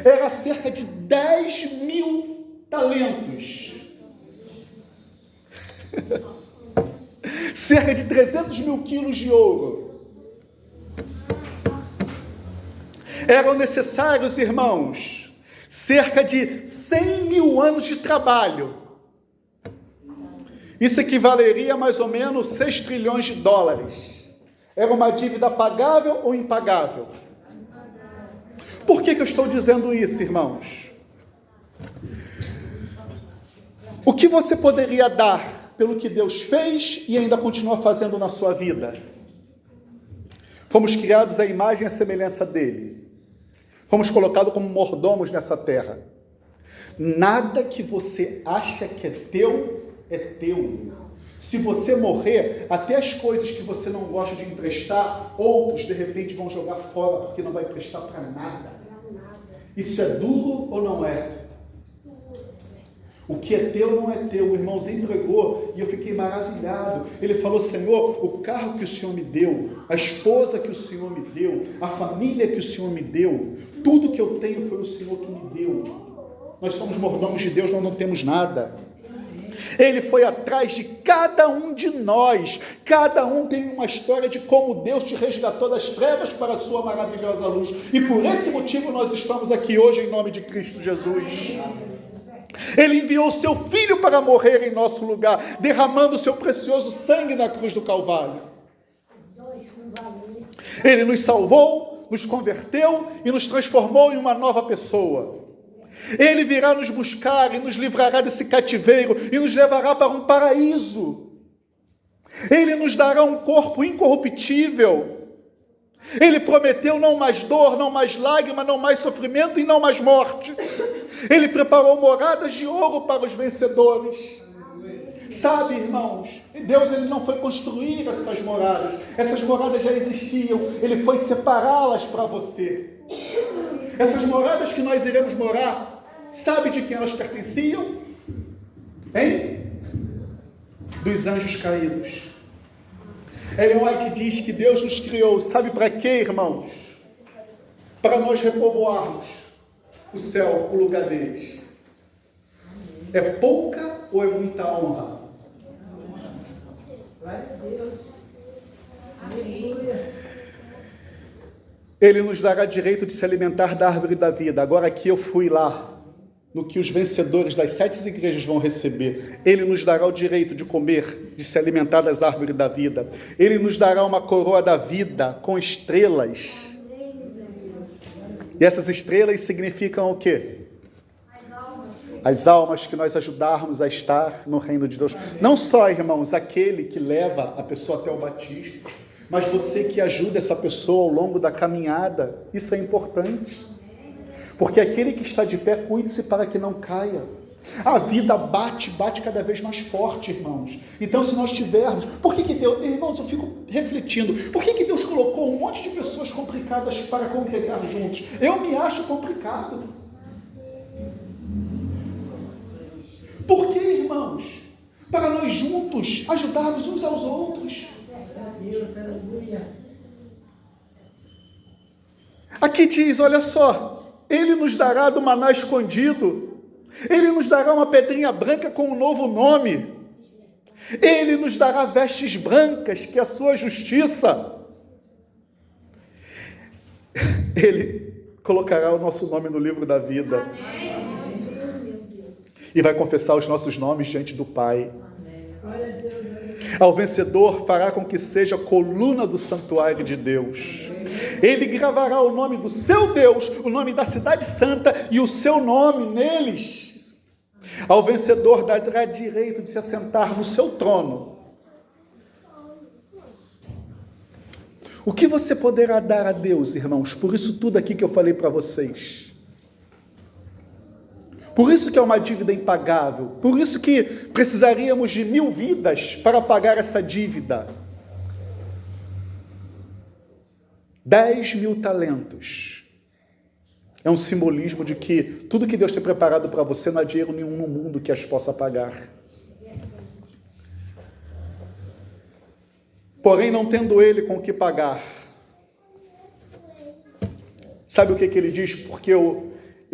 era cerca de 10.000 talentos. Cerca de 300.000 quilos de ouro. Eram necessários, irmãos, cerca de 100.000 anos de trabalho. Isso equivaleria a mais ou menos 6 trilhões de dólares. Era uma dívida pagável ou impagável? Por que eu estou dizendo isso, irmãos? O que você poderia dar pelo que Deus fez e ainda continua fazendo na sua vida? Fomos criados à imagem e à semelhança dele. Fomos colocados como mordomos nessa terra. Nada que você acha que é teu, é teu. Se você morrer, até as coisas que você não gosta de emprestar, outros de repente vão jogar fora, porque não vai prestar para nada. Isso é duro ou não é? O que é teu não é teu. O irmão entregou e eu fiquei maravilhado. Ele falou: Senhor, o carro que o Senhor me deu, a esposa que o Senhor me deu, a família que o Senhor me deu, tudo que eu tenho foi o Senhor que me deu. Nós somos mordomos de Deus, nós não temos nada. Ele foi atrás de cada um de nós. Cada um tem uma história de como Deus te resgatou das trevas para a sua maravilhosa luz. E por esse motivo nós estamos aqui hoje em nome de Cristo Jesus. Ele enviou o seu Filho para morrer em nosso lugar, derramando o seu precioso sangue na cruz do Calvário. Ele nos salvou, salvou, nos converteu e nos transformou em uma nova pessoa. Ele virá nos buscar e nos livrará desse cativeiro e nos levará para um paraíso. Ele nos dará um corpo incorruptível. Ele prometeu não mais dor, não mais lágrima, não mais sofrimento e não mais morte. Ele preparou moradas de ouro para os vencedores. Sabe, irmãos, Deus ele não foi construir essas moradas já existiam, Ele foi separá-las para você. Essas moradas que nós iremos morar, sabe de quem elas pertenciam? Hein? Dos anjos caídos. Ellen White diz que Deus nos criou, sabe para quê, irmãos? Para nós repovoarmos o céu, o lugar deles. É pouca ou é muita honra? Glória a Deus. Aleluia. Ele nos dará direito de se alimentar da árvore da vida. Agora aqui eu fui lá, no que os vencedores das 7 igrejas vão receber. Ele nos dará o direito de comer, de se alimentar das árvores da vida. Ele nos dará uma coroa da vida com estrelas. E essas estrelas significam o quê? As almas que nós ajudarmos a estar no reino de Deus. Não só, irmãos, aquele que leva a pessoa até o batismo, mas você que ajuda essa pessoa ao longo da caminhada. Isso é importante. Porque aquele que está de pé, cuide-se para que não caia. A vida bate cada vez mais forte, irmãos. Então, se nós tivermos... Por que Deus... Irmãos, eu fico refletindo. Por que Deus colocou um monte de pessoas complicadas para congregar juntos? Eu me acho complicado. Por que, irmãos? Para nós juntos ajudarmos uns aos outros. Deus, aleluia. Aqui diz, olha só, Ele nos dará do maná escondido, Ele nos dará uma pedrinha branca com um novo nome, Ele nos dará vestes brancas, que é a sua justiça, Ele colocará o nosso nome no livro da vida. Amém. E vai confessar os nossos nomes diante do Pai. Ao vencedor fará com que seja coluna do santuário de Deus. Ele gravará o nome do seu Deus, o nome da cidade santa e o seu nome neles. Ao vencedor dará direito de se assentar no seu trono. O que você poderá dar a Deus, irmãos, por isso tudo aqui que eu falei para vocês? Por isso que é uma dívida impagável. Por isso que precisaríamos de 1000 vidas para pagar essa dívida. 10.000 talentos. É um simbolismo de que tudo que Deus tem preparado para você não há dinheiro nenhum no mundo que as possa pagar. Porém, não tendo ele com o que pagar. Sabe o que ele diz? Porque eu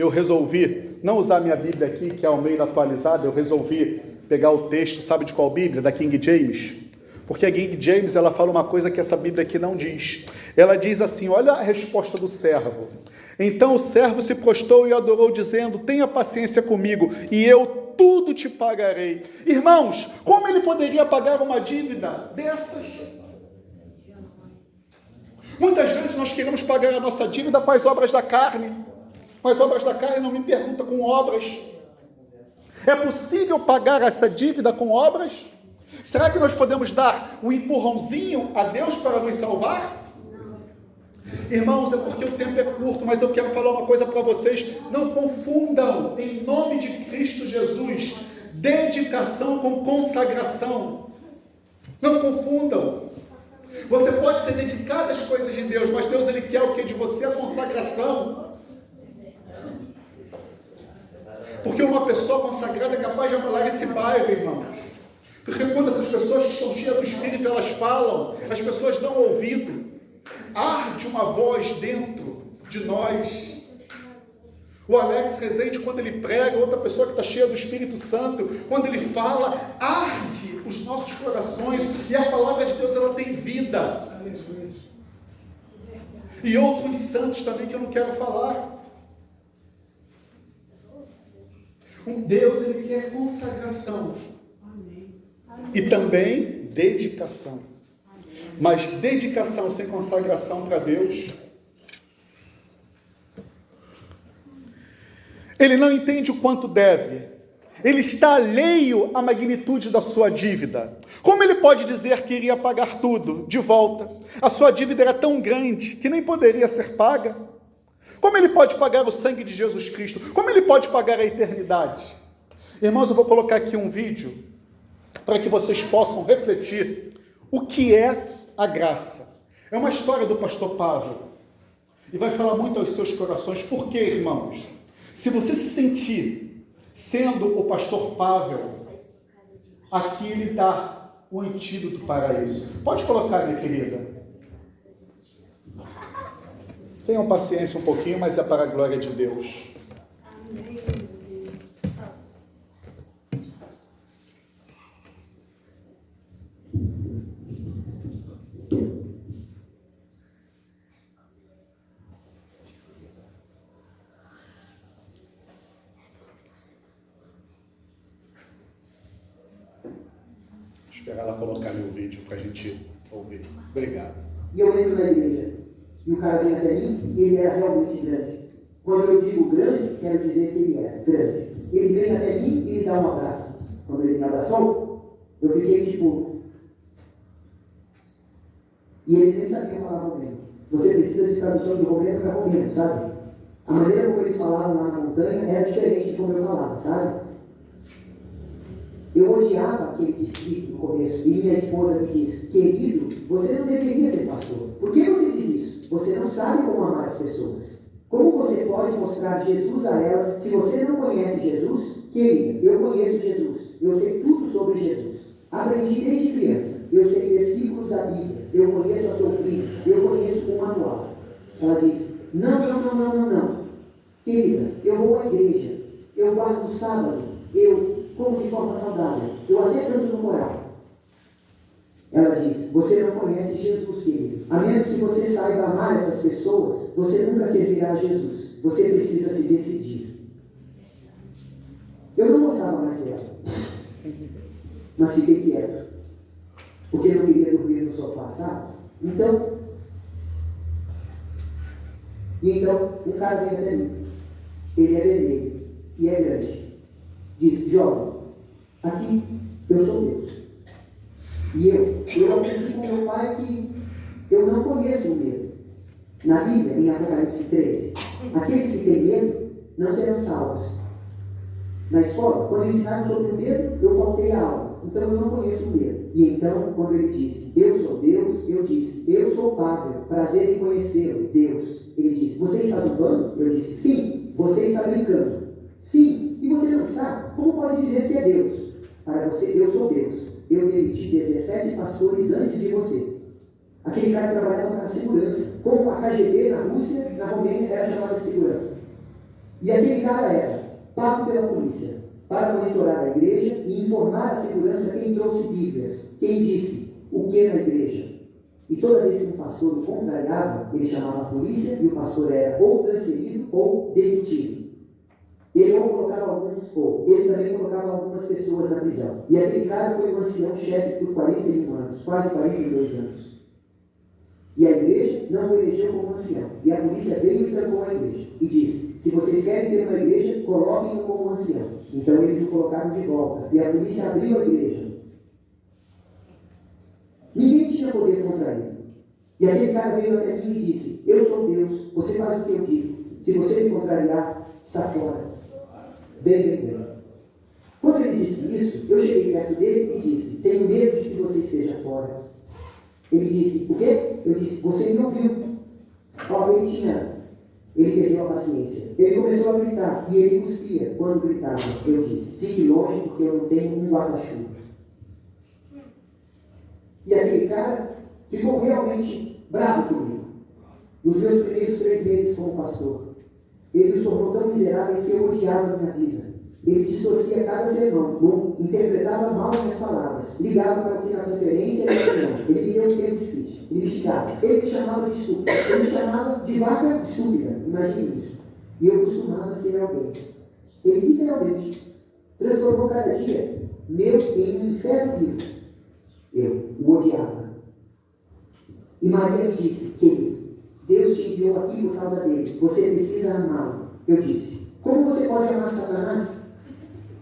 resolvi não usar minha Bíblia aqui, que é ao meio atualizada, eu resolvi pegar o texto, sabe de qual Bíblia? Da King James. Porque a King James, ela fala uma coisa que essa Bíblia aqui não diz. Ela diz assim, olha a resposta do servo. Então o servo se prostrou e adorou, dizendo, tenha paciência comigo, e eu tudo te pagarei. Irmãos, como ele poderia pagar uma dívida dessas? Muitas vezes nós queremos pagar a nossa dívida com as obras da carne. Mas obras da carne não me pergunta com obras. É possível pagar essa dívida com obras? Será que nós podemos dar um empurrãozinho a Deus para nos salvar? Irmãos, é porque o tempo é curto, mas eu quero falar uma coisa para vocês. Não confundam, em nome de Cristo Jesus, dedicação com consagração. Não confundam. Você pode ser dedicado às coisas de Deus, mas Deus ele quer o que de você? A consagração. Porque uma pessoa consagrada é capaz de abalar esse bairro, irmãos. Porque quando essas pessoas que estão cheias do Espírito, elas falam, as pessoas dão ouvido. Arde uma voz dentro de nós. O Alex Rezende, quando ele prega, outra pessoa que está cheia do Espírito Santo, quando ele fala, arde os nossos corações. E a palavra de Deus, ela tem vida. E outros santos também que eu não quero falar. Um Deus, ele quer consagração. E também dedicação. Mas dedicação sem consagração para Deus Ele não entende o quanto deve. Ele está alheio à magnitude da sua dívida. Como ele pode dizer que iria pagar tudo de volta? A sua dívida era tão grande que nem poderia ser paga. Como ele pode pagar o sangue de Jesus Cristo? Como ele pode pagar a eternidade? Irmãos, eu vou colocar aqui um vídeo para que vocês possam refletir o que é a graça. É uma história do pastor Pavel e vai falar muito aos seus corações. Por quê, irmãos? Se você se sentir sendo o pastor Pavel, aqui ele dá o antídoto para isso. Pode colocar, minha querida. Tenham paciência um pouquinho, mas é para a glória de Deus. Esperar ela colocar ali o vídeo para a gente ouvir. Obrigado. E eu entro na igreja, e o cara vem até mim, e ele era realmente grande. Quando eu digo grande, quero dizer que ele era grande. Ele vem até mim e me dá um abraço. Quando ele me abraçou, eu fiquei tipo... E eles nem sabiam falar romeno. Você precisa de tradução de romeno para romeno, sabe? A maneira como eles falavam lá na montanha era diferente de como eu falava, sabe? Eu odiava aquele distrito no começo, e minha esposa me disse: querido, você não deveria ser pastor. Por que você diz isso? Você não sabe como amar as pessoas. Como você pode mostrar Jesus a elas se você não conhece Jesus? Querida, eu conheço Jesus, eu sei tudo sobre Jesus. Aprendi desde criança, eu sei versículos da Bíblia, eu conheço as doutrinas, eu conheço o manual. Ela disse: não. Querida, eu vou à igreja, eu guardo o sábado, eu como de forma saudável, eu até canto no coral. Ela diz: você não conhece Jesus, querido. A menos que você saiba amar essas pessoas, você nunca servirá a Jesus. Você precisa se decidir. Eu não gostava mais dela, mas fiquei quieto, porque eu não queria dormir no sofá, sabe? Então, um cara vem até mim. Ele é vermelho e é grande. Diz: jovem, aqui eu sou Deus. E eu aprendi com meu pai que eu não conheço o medo. Na Bíblia, em Apocalipse 13, aqueles que têm medo não serão salvos. Na escola, quando ensinaram sobre o medo, eu faltei a aula. Então eu não conheço o medo. E então, quando ele disse: eu sou Deus, eu disse: eu sou Pavel, prazer em conhecê-lo, Deus. Ele disse: você está zombando? Eu disse: sim. Você está brincando? Sim. E você não está? Como pode dizer que é Deus? Para você, eu sou Deus. Eu demiti 17 pastores antes de você. Aquele cara trabalhava para a segurança. Como a KGB na Rússia, na Romênia, era chamada de segurança. E aquele cara era pago pela polícia para monitorar a igreja e informar a segurança quem trouxe Bíblias, quem disse o que na igreja. E toda vez que um pastor o contrariava, ele chamava a polícia e o pastor era ou transferido ou demitido. Ele não colocava ele também colocava algumas pessoas na prisão. E aquele cara foi um ancião-chefe por 41 anos, quase 42 anos. E a igreja não o elegeu como ancião. E a polícia veio e trancou a igreja. E disse: se vocês querem ter uma igreja, coloquem-o como ancião. Então eles o colocaram de volta. E a polícia abriu a igreja. Ninguém tinha poder contra ele. E aquele cara veio até mim e disse: eu sou Deus, você faz o que eu digo. Se você me contrariar, está fora. Bem. Quando ele disse isso, eu cheguei perto dele e disse: tenho medo de que você esteja fora. Ele disse: o quê? Eu disse: você me ouviu. Ele perdeu a paciência. Ele começou a gritar e ele cuspia quando gritava. Eu disse: fique longe porque eu não tenho um guarda-chuva. E aquele cara ficou realmente bravo comigo. Nos meus primeiros 3 meses como pastor, ele nos tornou tão miseráveis que eu odiava a minha vida. Ele distorcia cada sermão, interpretava mal minhas palavras, ligava para o que na conferência e não. Ele me deu um tempo difícil, ele me xingava, ele me chamava de estúpido, ele me chamava de vaca estúpida, imagine isso. E eu costumava ser alguém. Ele literalmente transformou cada dia meu em um inferno vivo. Eu o odiava. E Maria me disse: querido, Deus te enviou aqui por causa dele, você precisa amá-lo. Eu disse: Como você pode amar Satanás?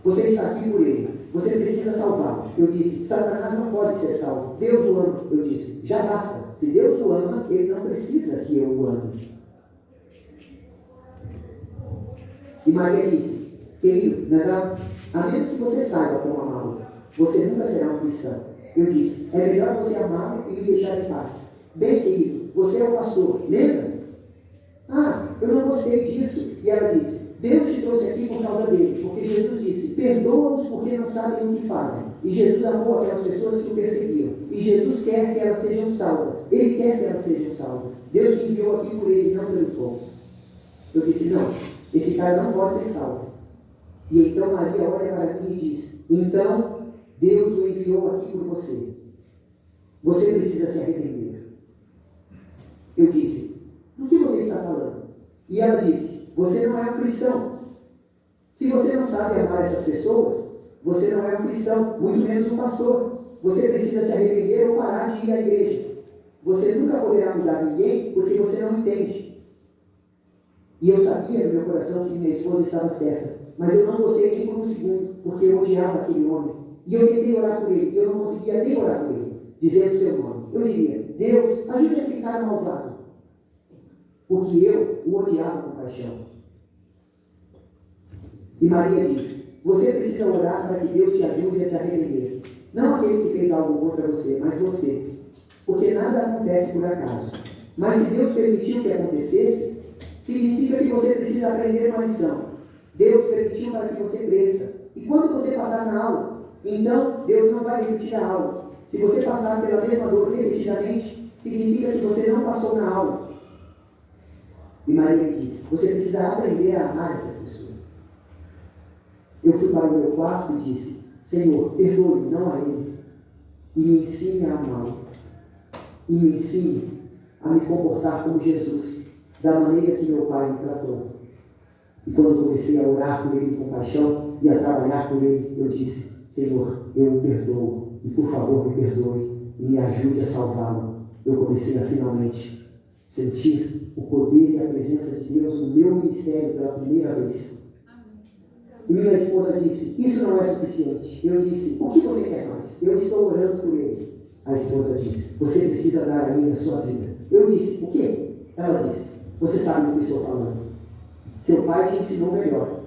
Você está aqui por ele. Você precisa salvá-lo. Eu disse, Satanás não pode ser salvo. Deus o ama. Eu disse, já basta. Se Deus o ama, ele não precisa que eu o ame. E Maria disse, querido, a menos que você saiba como amá-lo, você nunca será um cristão. Eu disse, é melhor você amá-lo e me deixar em paz. Bem, querido, você é o pastor, lembra? Ah, eu não gostei disso. E ela disse, Deus te trouxe aqui por causa dele, porque Jesus disse, perdoa-os porque não sabem o que fazem. E Jesus amou aquelas pessoas que o perseguiam. E Jesus quer que elas sejam salvas. Ele quer que elas sejam salvas. Deus te enviou aqui por ele, não pelos outros. Eu disse, não, esse cara não pode ser salvo. E então Maria olha para mim e diz, então Deus o enviou aqui por você. Você precisa se arrepender. Eu disse, do que você está falando? E ela disse, você não é um cristão. Se você não sabe amar essas pessoas, você não é um cristão, muito menos um pastor. Você precisa se arrepender ou parar de ir à igreja. Você nunca poderá mudar ninguém porque você não entende. E eu sabia no meu coração que minha esposa estava certa. Mas eu não gostei nem por um segundo, porque eu odiava aquele homem. E eu tentei orar por ele, e eu não conseguia nem orar por ele, dizendo o seu nome. Eu diria, Deus, ajude aquele cara malvado. Porque eu o odiava com paixão. E Maria diz, você precisa orar para que Deus te ajude a se arrepender. Não aquele que fez algo contra você, mas você. Porque nada acontece por acaso. Mas se Deus permitiu que acontecesse, significa que você precisa aprender uma lição. Deus permitiu para que você cresça. E quando você passar na aula, então Deus não vai repetir a aula. Se você passar pela mesma dor repetidamente, significa que você não passou na aula. E Maria diz, você precisa aprender a amar essas pessoas. Eu fui para o meu quarto e disse, Senhor, perdoe-me, não a ele, e me ensine a amá-lo. E me ensine a me comportar como Jesus, da maneira que meu Pai me tratou. E quando comecei a orar por ele com paixão e a trabalhar por ele, eu disse, Senhor, eu o perdoo, e por favor me perdoe, e me ajude a salvá-lo. Eu comecei a finalmente sentir o poder e a presença de Deus no meu ministério pela primeira vez. E minha esposa disse, isso não é suficiente. Eu disse, o que você quer mais? Eu estou orando por ele. A esposa disse, você precisa dar a ele a sua vida. Eu disse, o quê? Ela disse, você sabe do que estou falando. Seu pai te ensinou melhor.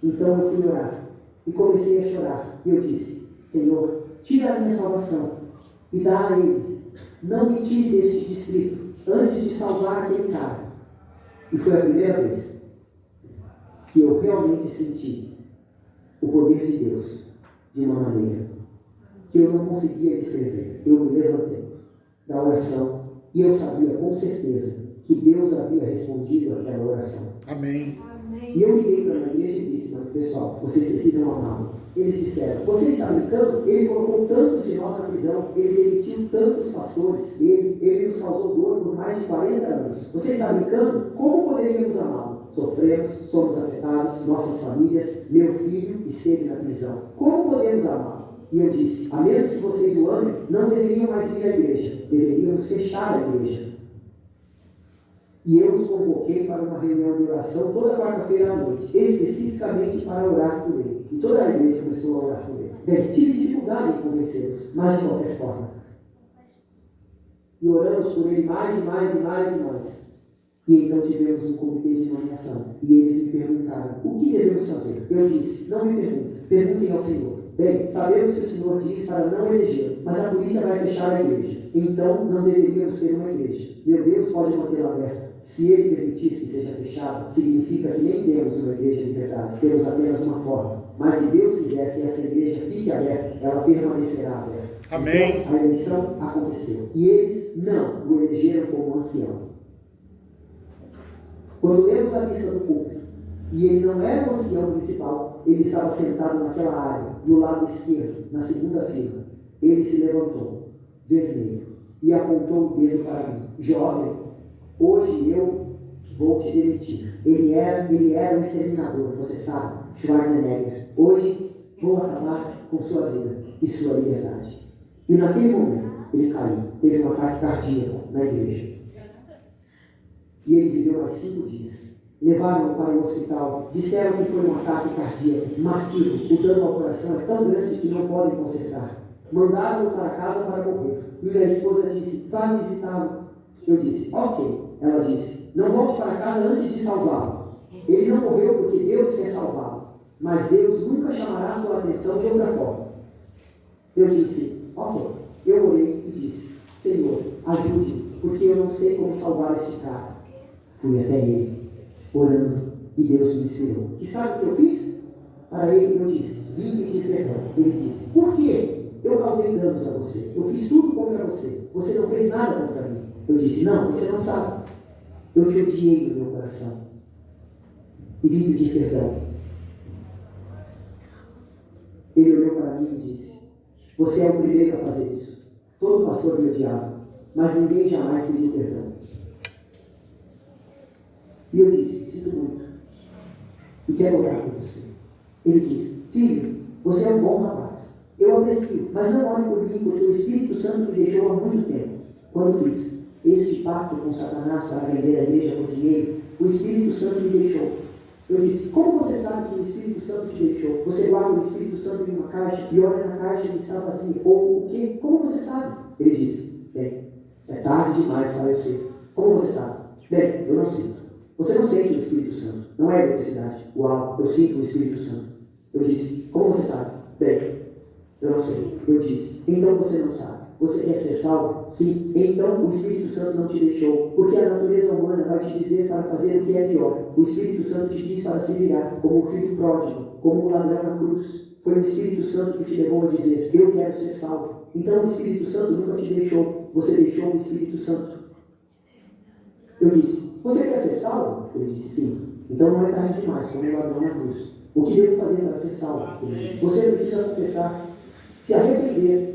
Então eu fui orar e comecei a chorar. E eu disse, Senhor, tira a minha salvação e dá a ele. Não me tire deste distrito antes de salvar aquele cara. E foi a primeira vez que eu realmente senti o poder de Deus de uma maneira que eu não conseguia descrever. Eu me levantei da oração e eu sabia com certeza que Deus havia respondido àquela oração. Amém. E eu liguei para a igreja e disse, pessoal, vocês precisam amá-lo. Eles disseram, você está brincando? Ele colocou tantos de nós na prisão, ele demitiu tantos pastores, ele nos causou dor por mais de 40 anos. Você está brincando? Como poderíamos amá-lo? Sofremos, somos afetados, nossas famílias, meu filho esteve na prisão. Como podemos amá-lo? E eu disse, a menos que vocês o amem, não deveriam mais ir à igreja, deveríamos fechar a igreja. E eu os convoquei para uma reunião de oração toda quarta-feira à noite, especificamente para orar por ele. E toda a igreja começou a orar por ele. Bem, tive dificuldade em convencê-los, mas de qualquer forma. E oramos por ele mais e mais e mais e mais. E então tivemos um comitê de nomeação. E eles me perguntaram, o que devemos fazer? Eu disse, não me perguntem, perguntem ao Senhor. Bem, sabemos que o Senhor diz para não eleger, mas a polícia vai fechar a igreja. Então não deveríamos ter uma igreja. Meu Deus pode mantê-la aberta. Se ele permitir que seja fechada, significa que nem temos uma igreja de verdade, temos apenas uma forma. Mas se Deus quiser que essa igreja fique aberta, ela permanecerá aberta. Amém. Então, a eleição aconteceu. E eles não o elegeram como ancião. Quando lemos a lista do púlpito, e ele não era o ancião principal, ele estava sentado naquela área, no lado esquerdo, na segunda fila. Ele se levantou, vermelho, e apontou o dedo para mim. Jovem, hoje eu vou te demitir. Ele era um exterminador, você sabe, Schwarzenegger. Hoje vou acabar com sua vida e sua liberdade. E naquele momento, ele caiu, teve um ataque cardíaco na igreja. E ele viveu mais 5 dias. levaram-o para o hospital. Disseram que foi um ataque cardíaco massivo. O dano ao coração é tão grande que não podem consertar. Mandaram-o para casa para morrer. Minha esposa disse, vá visitá-lo. Eu disse, ok. Ela disse, não volte para casa antes de salvá-lo. Ele não morreu porque Deus quer salvá-lo. Mas Deus nunca chamará sua atenção de outra forma. Eu disse, ok. Eu orei e disse, Senhor, ajude-me, porque eu não sei como salvar este cara. Fui até ele, orando, e Deus me ensinou. E sabe o que eu fiz? Para ele eu disse, vim pedir perdão. Ele disse, por quê? Eu causei danos a você. Eu fiz tudo contra você. Você não fez nada contra mim. Eu disse, não, você não sabe. Eu te odiei no meu coração. E vim pedir perdão. Ele olhou para mim e disse, você é o primeiro a fazer isso. Todo pastor me odiava, mas ninguém jamais pediu perdão. E eu disse, sinto muito. E quero orar por você. Ele disse, filho, você é um bom rapaz. Eu aprecio, mas não ore por mim, porque o Espírito Santo me deixou há muito tempo. Quando fiz este pacto com Satanás para vender a igreja por dinheiro, o Espírito Santo me deixou. Eu disse, como você sabe que o Espírito Santo te deixou? Você guarda o Espírito Santo em uma caixa e olha na caixa e está vazia. Ou o quê? Como você sabe? Ele disse, bem, é tarde demais para eu ser. Como você sabe? Bem, eu não sinto. Você não sente o Espírito Santo. Não é eletricidade. Uau, eu sinto o Espírito Santo. Eu disse, como você sabe? Bem, eu não sei. Eu disse, então você não sabe. Você quer ser salvo? Sim. Então o Espírito Santo não te deixou. Porque a natureza humana vai te dizer para fazer o que é pior. O Espírito Santo te diz para se virar, como o filho pródigo, como o ladrão na cruz. Foi o Espírito Santo que te levou a dizer, eu quero ser salvo. Então o Espírito Santo nunca te deixou. Você deixou o Espírito Santo. Eu disse, você quer ser salvo? Ele disse, sim. Então não é tarde demais, como o ladrão na cruz. O que devo fazer para ser salvo? Ele disse, você precisa confessar, se arrepender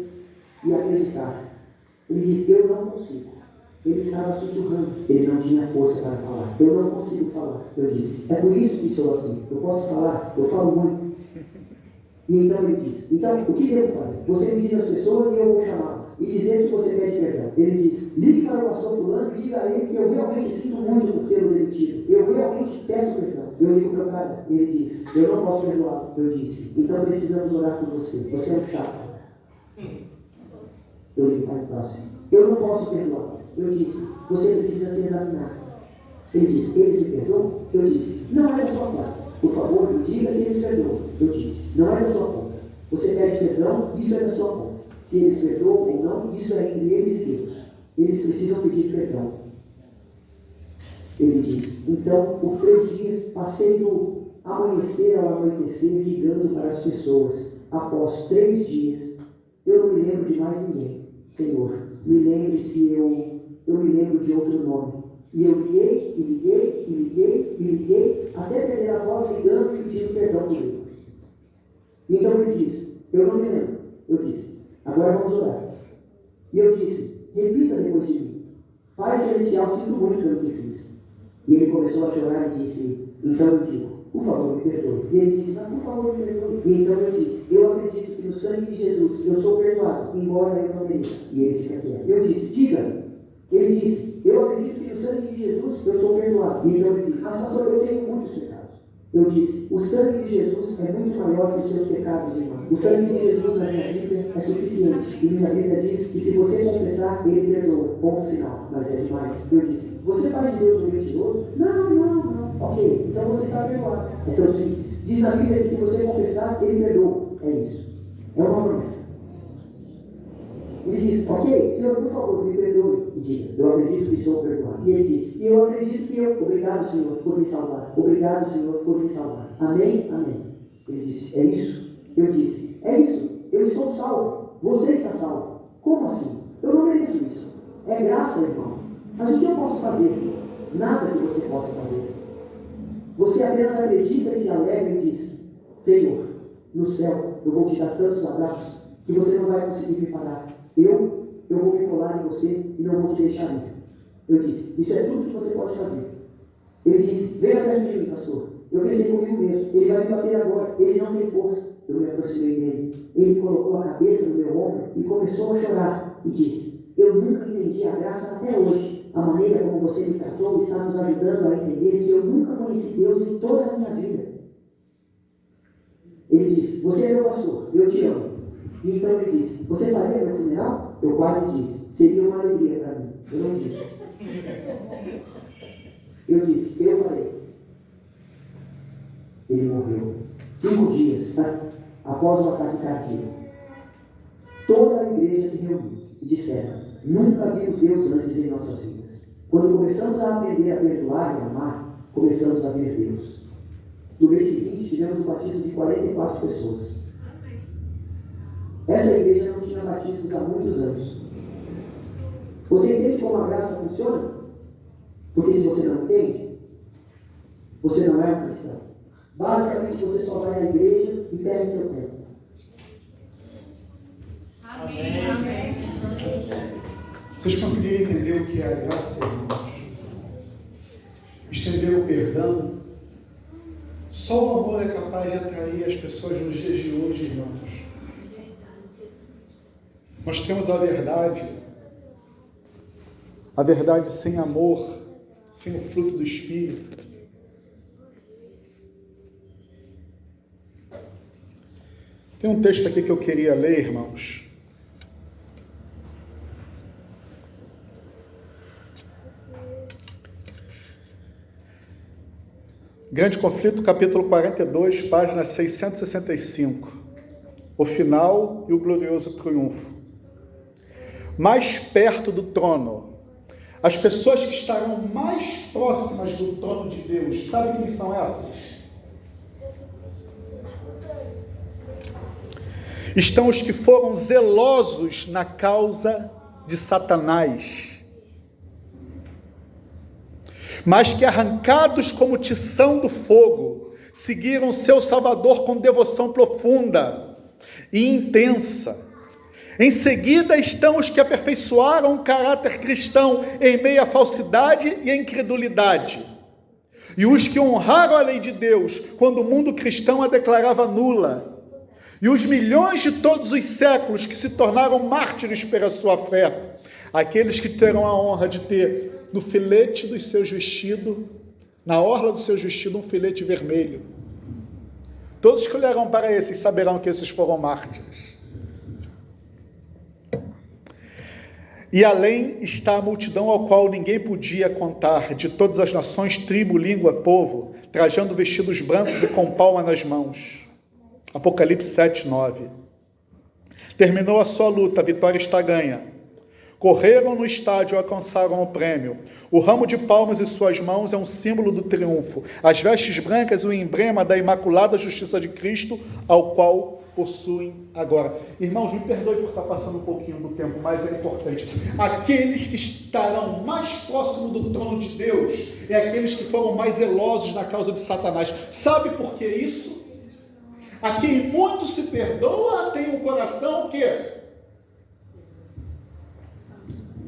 e acreditar. Ele disse, eu não consigo. Ele estava sussurrando. Ele não tinha força para falar. Eu não consigo falar. Eu disse, é por isso que estou aqui. Eu posso falar, eu falo muito. E então ele disse, então o que devo fazer? Você me diz as pessoas e eu vou chamá-las. E dizer que você pede perdão. Ele disse, ligue para o pastor fulano e diga a ele que eu realmente sinto muito por tê-lo demitido. Eu realmente peço perdão. Eu ligo para o cara. Ele disse, eu não posso perdoá-lo. Eu disse, então precisamos orar por você. Você é um chato. Eu ligo para o próximo. Eu não posso perdoar. Eu disse, você precisa se examinar. Ele disse, eles me perdoam? Eu disse, não é da sua parte. Por favor, me diga se eles perdoam. Eu disse, não é da sua conta. Você pede perdão, isso é da sua conta. Se eles perdoam ou não, isso é entre eles e Deus. Eles precisam pedir perdão. Ele disse, então, por 3 dias, passei do amanhecer ao anoitecer, ligando para as pessoas. Após 3 dias, eu não me lembro de mais ninguém. Senhor, me lembre se eu me lembro de outro nome. E eu liguei, e liguei, e liguei, e liguei, até perder a voz ligando e pedindo perdão por ele. Então ele disse, eu não me lembro. Eu disse, agora vamos orar. E eu disse, repita depois de mim. Pai Celestial, sinto muito pelo que fiz. E ele começou a chorar e disse, então eu digo, por favor, me perdoe. E ele disse, por favor, me perdoe. E então eu disse, eu acredito que no sangue de Jesus eu sou perdoado, embora eu não mereça. E ele fica quieto. Eu disse, diga. Ele disse, eu acredito que no sangue de Jesus eu sou perdoado. E então ele disse, mas pastor, eu tenho muitos pecados. Eu disse, o sangue de Jesus é muito maior que os seus pecados, irmão. O sangue de Jesus na minha vida é suficiente. E minha Bíblia diz que se você confessar, ele perdoa. Ponto final. Mas é demais. Eu disse, você faz de Deus um mentiroso? Não. Ok, então você está perdoado. É tão simples. Diz na Bíblia que se você confessar, ele perdoa. É isso. É uma promessa. Ele disse, ok, Senhor, por favor, me perdoe. E diga, eu acredito que estou perdoado. E ele disse, eu acredito que obrigado, Senhor, por me salvar. Obrigado, Senhor, por me salvar. Amém? Amém. Ele disse, é isso? Eu disse, é isso. Eu estou salvo. Você está salvo. Como assim? Eu não mereço isso. É graça, irmão. Mas o que eu posso fazer? Nada que você possa fazer. Você apenas acredita e se alegra e diz, Senhor, no céu eu vou te dar tantos abraços que você não vai conseguir me parar. Eu vou me colar em você e não vou te deixar ir. Eu disse, isso é tudo que você pode fazer. Ele disse, venha perto de mim, pastor. Eu pensei comigo mesmo, ele vai me bater agora, ele não tem força. Eu me aproximei dele. Ele colocou a cabeça no meu ombro e começou a chorar. E disse, eu nunca entendi a graça até hoje. a maneira como você me tratou está nos ajudando a entender que eu nunca conheci Deus em toda a minha vida. Ele disse, você é meu pastor, eu te amo. E então ele disse, você faria meu funeral? Eu quase disse, seria uma alegria para mim. Eu não disse. Eu disse, eu farei. Ele morreu 5 dias após o ataque cardíaco. Toda a igreja se reuniu e disseram, nunca vimos Deus antes em nossas vidas. Quando começamos a aprender a perdoar e amar, começamos a ver Deus. No mês seguinte, tivemos o batismo de 44 pessoas. Essa igreja não tinha batismos há muitos anos. Você entende como a graça funciona? Porque se você não entende, você não é um cristão. Basicamente, você só vai à igreja e perde seu tempo. Amém. Amém. Vocês conseguiram entender o que é a graça, irmãos? Estender o perdão? Só o amor é capaz de atrair as pessoas nos dias de hoje, irmãos. Nós temos a verdade sem amor, sem o fruto do Espírito. Tem um texto aqui que eu queria ler, irmãos. Grande Conflito, capítulo 42, página 665. O final e o glorioso triunfo. Mais perto do trono. As pessoas que estarão mais próximas do trono de Deus, sabe quem são essas? Estão os que foram zelosos na causa de Satanás, mas que, arrancados como tição do fogo, seguiram seu Salvador com devoção profunda e intensa. Em seguida estão os que aperfeiçoaram o caráter cristão em meio à falsidade e à incredulidade, e os que honraram a lei de Deus quando o mundo cristão a declarava nula, e os milhões de todos os séculos que se tornaram mártires pela sua fé, aqueles que terão a honra de ter no filete dos seus vestidos, na orla dos seus vestidos, um filete vermelho. Todos que olharão para esses saberão que esses foram mártires. E além está a multidão ao qual ninguém podia contar, de todas as nações, tribo, língua, povo, trajando vestidos brancos e com palma nas mãos. Apocalipse 7, 9. Terminou a sua luta, a vitória está ganha. Correram no estádio e alcançaram o prêmio. O ramo de palmas em suas mãos é um símbolo do triunfo. As vestes brancas, o emblema da imaculada justiça de Cristo, ao qual possuem agora. Irmãos, me perdoe por estar passando um pouquinho do tempo, mas é importante. Aqueles que estarão mais próximos do trono de Deus é aqueles que foram mais zelosos na causa de Satanás. Sabe por que isso? A quem muito se perdoa tem um coração o quê?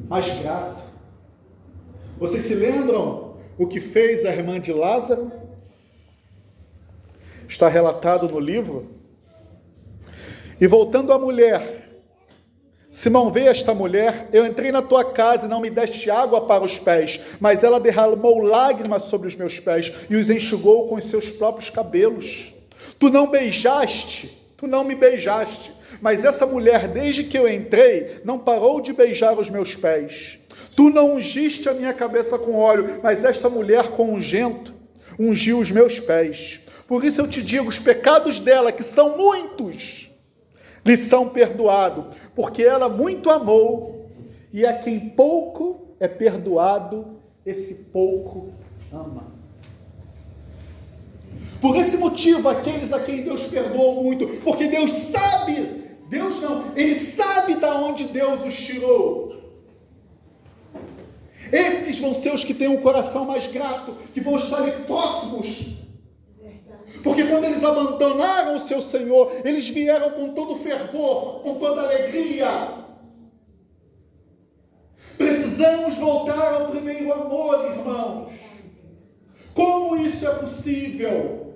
Mais grato. Vocês se lembram o que fez a irmã de Lázaro? Está relatado no livro. E voltando à mulher, Simão, vê esta mulher, eu entrei na tua casa e não me deste água para os pés, mas ela derramou lágrimas sobre os meus pés e os enxugou com os seus próprios cabelos. Tu não me beijaste, mas essa mulher, desde que eu entrei, não parou de beijar os meus pés. Tu não ungiste a minha cabeça com óleo, mas esta mulher com ungento ungiu os meus pés. Por isso eu te digo, os pecados dela, que são muitos, lhe são perdoados, porque ela muito amou, e a quem pouco é perdoado, esse pouco ama. Por esse motivo, aqueles a quem Deus perdoou muito, porque Deus sabe, Ele sabe de onde Deus os tirou. Esses vão ser os que têm um coração mais grato, que vão estar ali próximos. Porque quando eles abandonaram o seu Senhor, eles vieram com todo fervor, com toda alegria. Precisamos voltar ao primeiro amor, irmãos. Como isso é possível?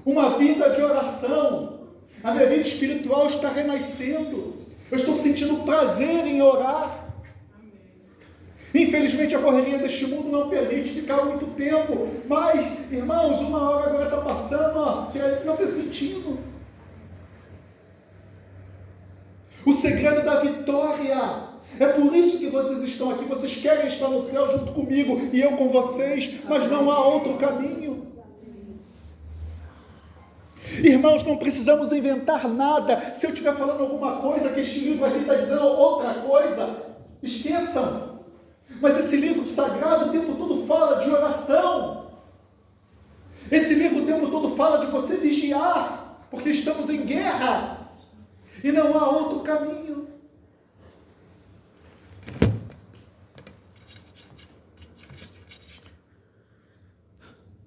Uma vida de oração. A minha vida espiritual está renascendo. Eu estou sentindo prazer em orar. Infelizmente a correria deste mundo não permite ficar muito tempo, mas, irmãos, uma hora agora está passando, ó, que não tem sentido. O segredo da vitória, é por isso que vocês estão aqui, vocês querem estar no céu junto comigo e eu com vocês, mas não há outro caminho. Irmãos, não precisamos inventar nada. Se eu estiver falando alguma coisa que este livro aqui está dizendo outra coisa, esqueçam. Mas esse livro sagrado o tempo todo fala de oração. Esse livro o tempo todo fala de você vigiar, porque estamos em guerra e não há outro caminho.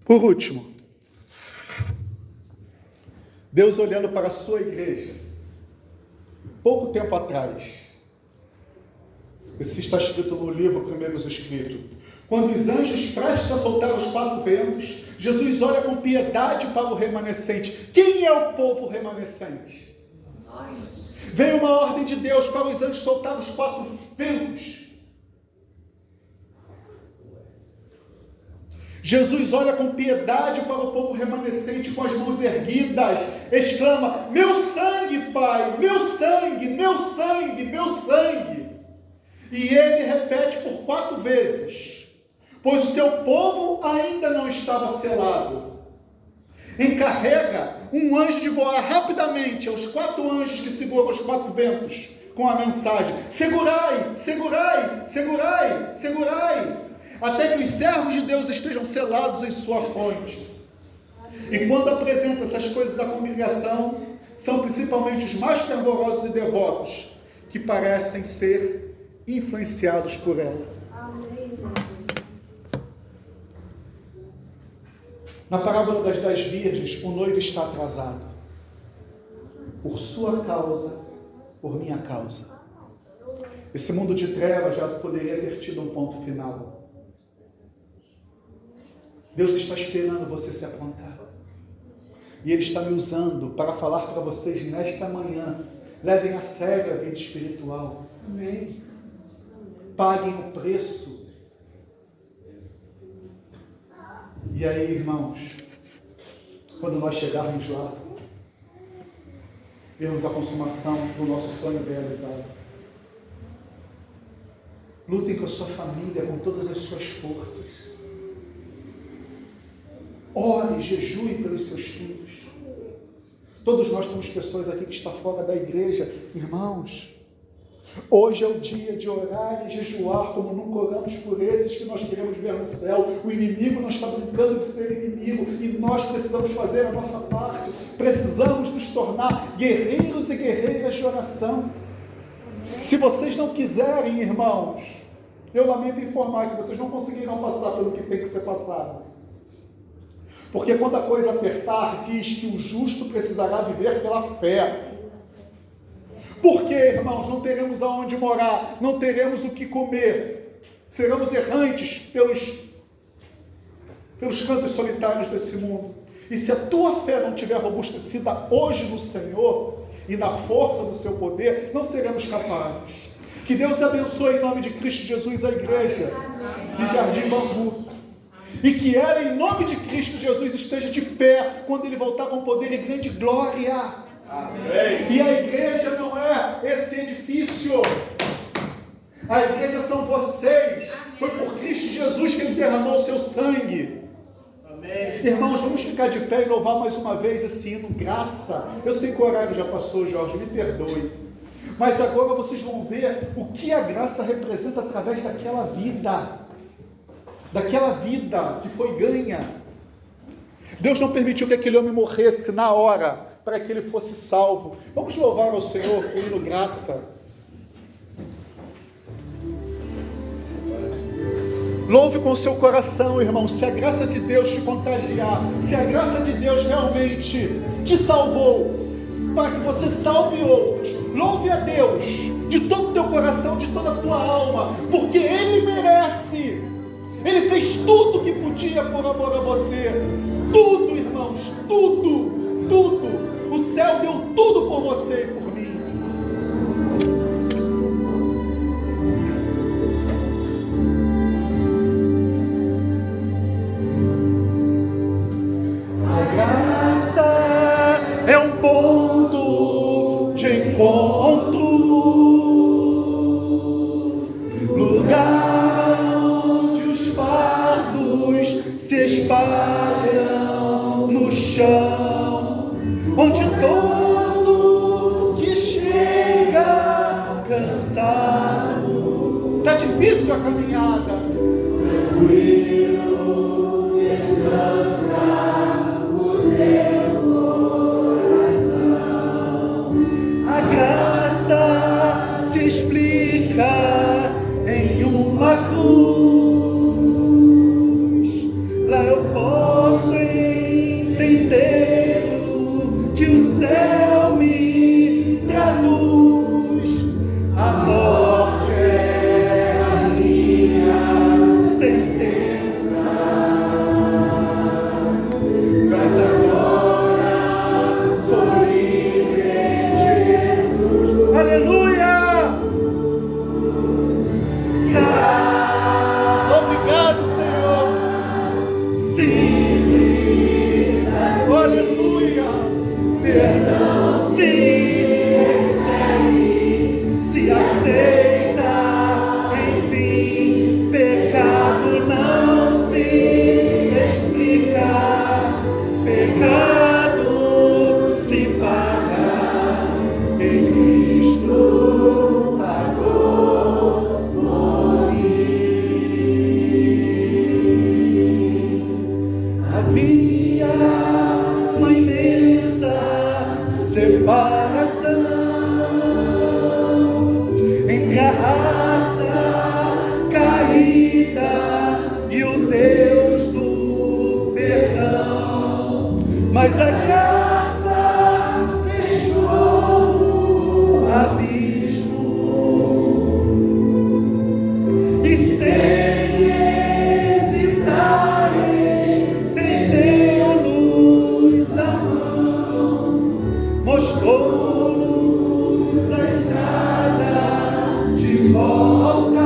Por último, Deus olhando para a sua igreja, pouco tempo atrás, isso está escrito no livro Primeiros Escritos, quando os anjos prestes a soltar os 4 ventos, Jesus olha com piedade para o remanescente. Quem é o povo remanescente? Veio uma ordem de Deus para os anjos soltar os 4 ventos. Jesus olha com piedade para o povo remanescente com as mãos erguidas, exclama: meu sangue, Pai, meu sangue, meu sangue, meu sangue. E ele repete por 4 vezes, pois o seu povo ainda não estava selado. Encarrega um anjo de voar rapidamente aos 4 anjos que seguram os 4 ventos, com a mensagem: segurai, segurai, segurai, segurai, até que os servos de Deus estejam selados em sua fonte. E quando apresenta essas coisas à congregação, são principalmente os mais fervorosos e devotos, que parecem ser influenciados por ela. Na parábola das 10 virgens, o noivo está atrasado. Por sua causa, por minha causa. Esse mundo de trevas já poderia ter tido um ponto final. Deus está esperando você se aprontar. E Ele está me usando para falar para vocês nesta manhã. Levem a sério a vida espiritual. Amém. Paguem o preço. E aí, irmãos, quando nós chegarmos lá, vermos a consumação do nosso sonho realizado. Lutem com a sua família, com todas as suas forças. Ore, jejue pelos seus filhos. Todos nós temos pessoas aqui que estão fora da igreja. Irmãos, hoje é o dia de orar e jejuar como nunca oramos por esses que nós queremos ver no céu. O inimigo não está brincando de ser inimigo e nós precisamos fazer a nossa parte. Precisamos nos tornar guerreiros e guerreiras de oração. Se vocês não quiserem, irmãos, eu lamento informar que vocês não conseguirão passar pelo que tem que ser passado. Porque quando a coisa apertar, diz que o justo precisará viver pela fé. Porque, irmãos, não teremos aonde morar, não teremos o que comer, seremos errantes pelos cantos solitários desse mundo. E se a tua fé não estiver robustecida hoje no Senhor e na força do seu poder, não seremos capazes. Que Deus abençoe em nome de Cristo Jesus a igreja de Jardim Bambu. E que ela, em nome de Cristo Jesus, esteja de pé quando Ele voltar com poder e grande glória. Amém. E a igreja não é esse edifício. A igreja são vocês. Foi por Cristo Jesus que Ele derramou o seu sangue. Amém. Irmãos, vamos ficar de pé e louvar mais uma vez esse hino, graça. Eu sei que o horário já passou, Jorge, me perdoe. Mas agora vocês vão ver o que a graça representa através daquela vida. Daquela vida que foi ganha. Deus não permitiu que aquele homem morresse na hora, para que ele fosse salvo. Vamos louvar ao Senhor com o hino graça. Louve com o seu coração, irmão. Se a graça de Deus te contagiar, se a graça de Deus realmente te salvou, para que você salve outros, louve a Deus de todo o teu coração, de toda a tua alma, porque Ele merece. Ele fez tudo o que podia por amor a você. Tudo, irmãos, tudo, tudo. O céu deu tudo por você e por mim. outro lugar onde os fardos se espalham no chão, onde todo que chega cansado, tá difícil a caminhada, tranquilo descansa o seu coração. A graça se explica em uma cruz. Lá eu posso entender o que o céu me traduz. A morte é a minha sentença, mas agora sou livre em Jesus. Aleluia! Obrigado, Senhor. Simples, aleluia. Perdão se recebe, se aceita, enfim. Pecado não se explica, pecado se paga, em Cristo pagou por mim. Havia uma imensa separação entre a raça caída e o Deus do perdão, mas a graça fechou o abismo e sem hesitar estendeu-nos a mão, mostrou-nos a estrada de volta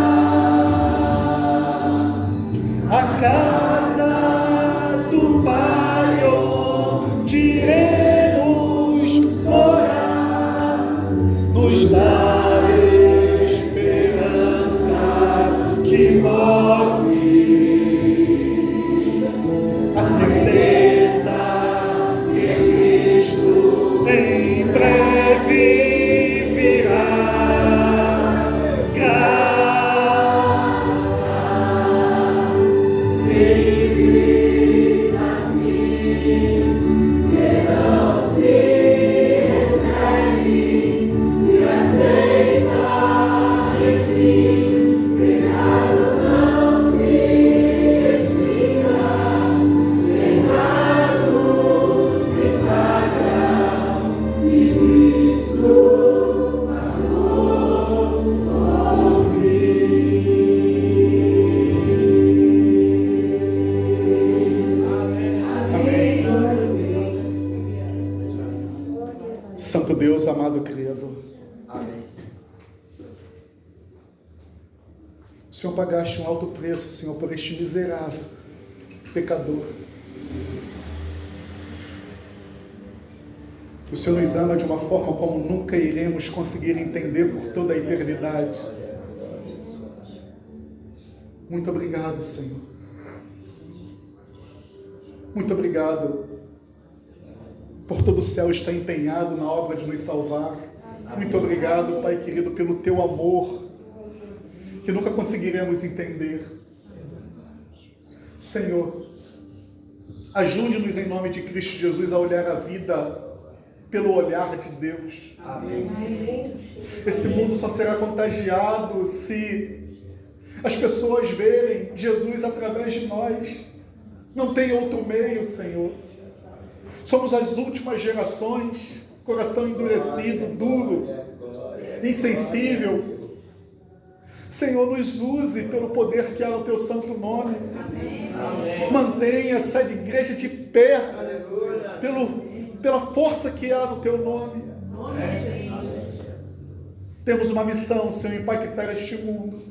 à casa do Pai, onde iremos morar, nos dá esperança que morre, a certeza que Cristo em breve virá. Graça simples assim, perdão se recebe, se aceita, enfim. Pecado não se explica, pecado se paga, e Cristo pagou por mim. Amém. Santo Deus, amado querido, o Senhor pagaste um alto preço, Senhor, por este miserável pecador. O Senhor nos ama de uma forma como nunca iremos conseguir entender por toda a eternidade. Muito obrigado, Senhor. Muito obrigado por todo o céu estar empenhado na obra de nos salvar. Muito obrigado, Pai querido, pelo teu amor, que nunca conseguiremos entender. Senhor, ajude-nos em nome de Cristo Jesus a olhar a vida pelo olhar de Deus. Amém. Esse mundo só será contagiado se as pessoas verem Jesus através de nós. Não tem outro meio, Senhor. Somos as últimas gerações, coração endurecido, duro, insensível. Senhor, nos use pelo poder que há no teu santo nome. Amém. Mantenha essa igreja de pé pela força que há no teu nome. Amém. Temos uma missão, Senhor, impactar este mundo.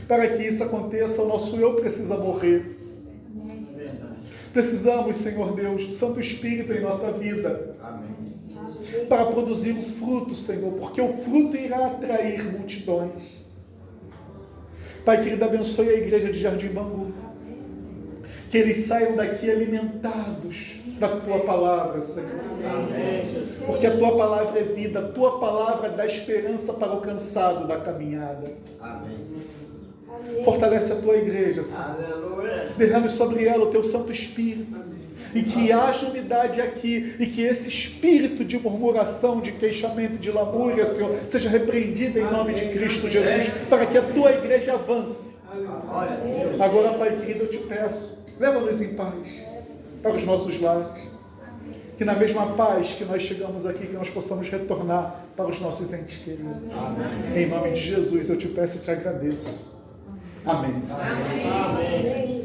Para que isso aconteça, o nosso eu precisa morrer. Precisamos, Senhor Deus, do Santo Espírito em nossa vida. Amém. para produzir o fruto, Senhor, porque o fruto irá atrair multidões. Pai querido, abençoe a igreja de Jardim Bangu. Que eles saiam daqui alimentados da Tua palavra, Senhor. Porque a Tua palavra é vida, a Tua palavra dá esperança para o cansado da caminhada. Fortalece a Tua igreja, Senhor. Derrame sobre ela o Teu Santo Espírito. E que haja unidade aqui, e que esse espírito de murmuração, de queixamento, de lamúria, Senhor, seja repreendido em nome de Cristo Jesus, para que a Tua igreja avance. Agora, Pai querido, eu te peço, leva-nos em paz para os nossos lares. Que na mesma paz que nós chegamos aqui, que nós possamos retornar para os nossos entes queridos. Em nome de Jesus, eu te peço e te agradeço. Amém. Amém.